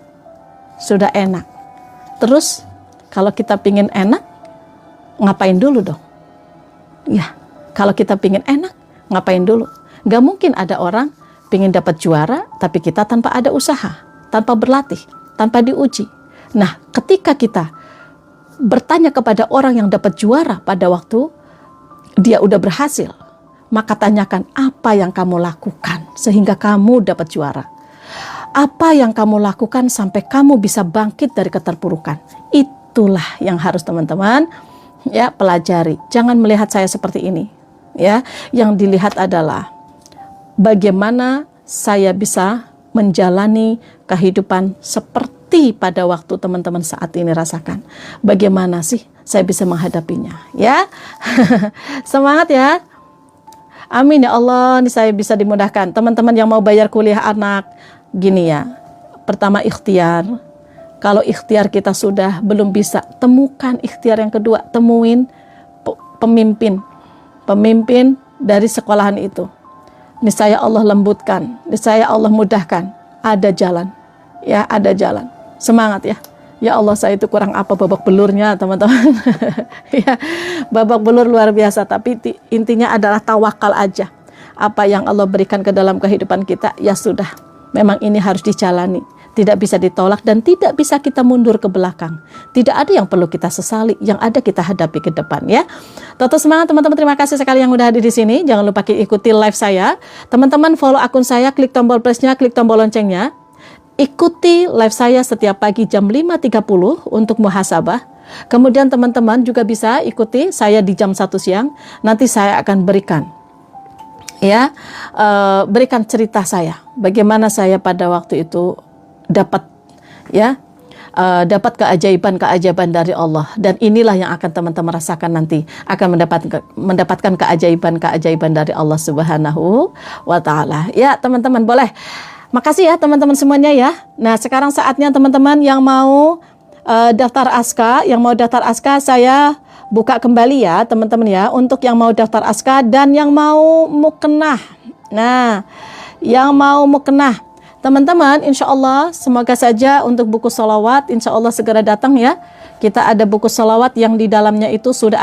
Sudah enak. Terus kalau kita pingin enak, ngapain dulu dong? Ya, kalau kita pingin enak, ngapain dulu? Gak mungkin ada orang pingin dapat juara, tapi kita tanpa ada usaha, tanpa berlatih, tanpa diuji. Nah, ketika kita bertanya kepada orang yang dapat juara pada waktu dia udah berhasil, maka tanyakan apa yang kamu lakukan sehingga kamu dapat juara. Apa yang kamu lakukan sampai kamu bisa bangkit dari keterpurukan. Itulah yang harus teman-teman ya pelajari. Jangan melihat saya seperti ini ya. Yang dilihat adalah bagaimana saya bisa menjalani kehidupan seperti pada waktu teman-teman saat ini rasakan. Bagaimana sih saya bisa menghadapinya ya. Semangat ya. Amin ya Allah, ini saya bisa dimudahkan. Teman-teman yang mau bayar kuliah anak, gini ya. Pertama, ikhtiar. Kalau ikhtiar kita sudah belum bisa, temukan ikhtiar yang kedua. Temuin pemimpin dari sekolahan itu. Niscaya Allah lembutkan, niscaya Allah mudahkan. Ada jalan, ya ada jalan. Semangat ya. Ya Allah, saya itu kurang apa babak belurnya teman-teman. Ya, babak belur luar biasa. Tapi intinya adalah tawakal aja. Apa yang Allah berikan ke dalam kehidupan kita, ya sudah. Memang ini harus dijalani. Tidak bisa ditolak dan tidak bisa kita mundur ke belakang. Tidak ada yang perlu kita sesali, yang ada kita hadapi ke depan ya. Tetap semangat teman-teman, terima kasih sekali yang udah hadir di sini. Jangan lupa ikuti live saya. Teman-teman follow akun saya, klik tombol plusnya, klik tombol loncengnya. Ikuti live saya setiap pagi jam 5.30 untuk muhasabah. Kemudian teman-teman juga bisa ikuti saya di jam 1 siang. Nanti saya akan berikan berikan cerita saya. Bagaimana saya pada waktu itu dapat keajaiban dari Allah, dan inilah yang akan teman-teman rasakan nanti, akan mendapatkan keajaiban dari Allah Subhanahu wa taala. Ya, teman-teman boleh. Makasih ya teman-teman semuanya ya. Nah, sekarang saatnya teman-teman yang mau daftar ASKA, saya buka kembali ya teman-teman ya, untuk yang mau daftar ASKA dan yang mau muknah. Nah, yang mau muknah, teman-teman, insya Allah semoga saja untuk buku sholawat, insya Allah segera datang ya. Kita ada buku sholawat yang di dalamnya itu sudah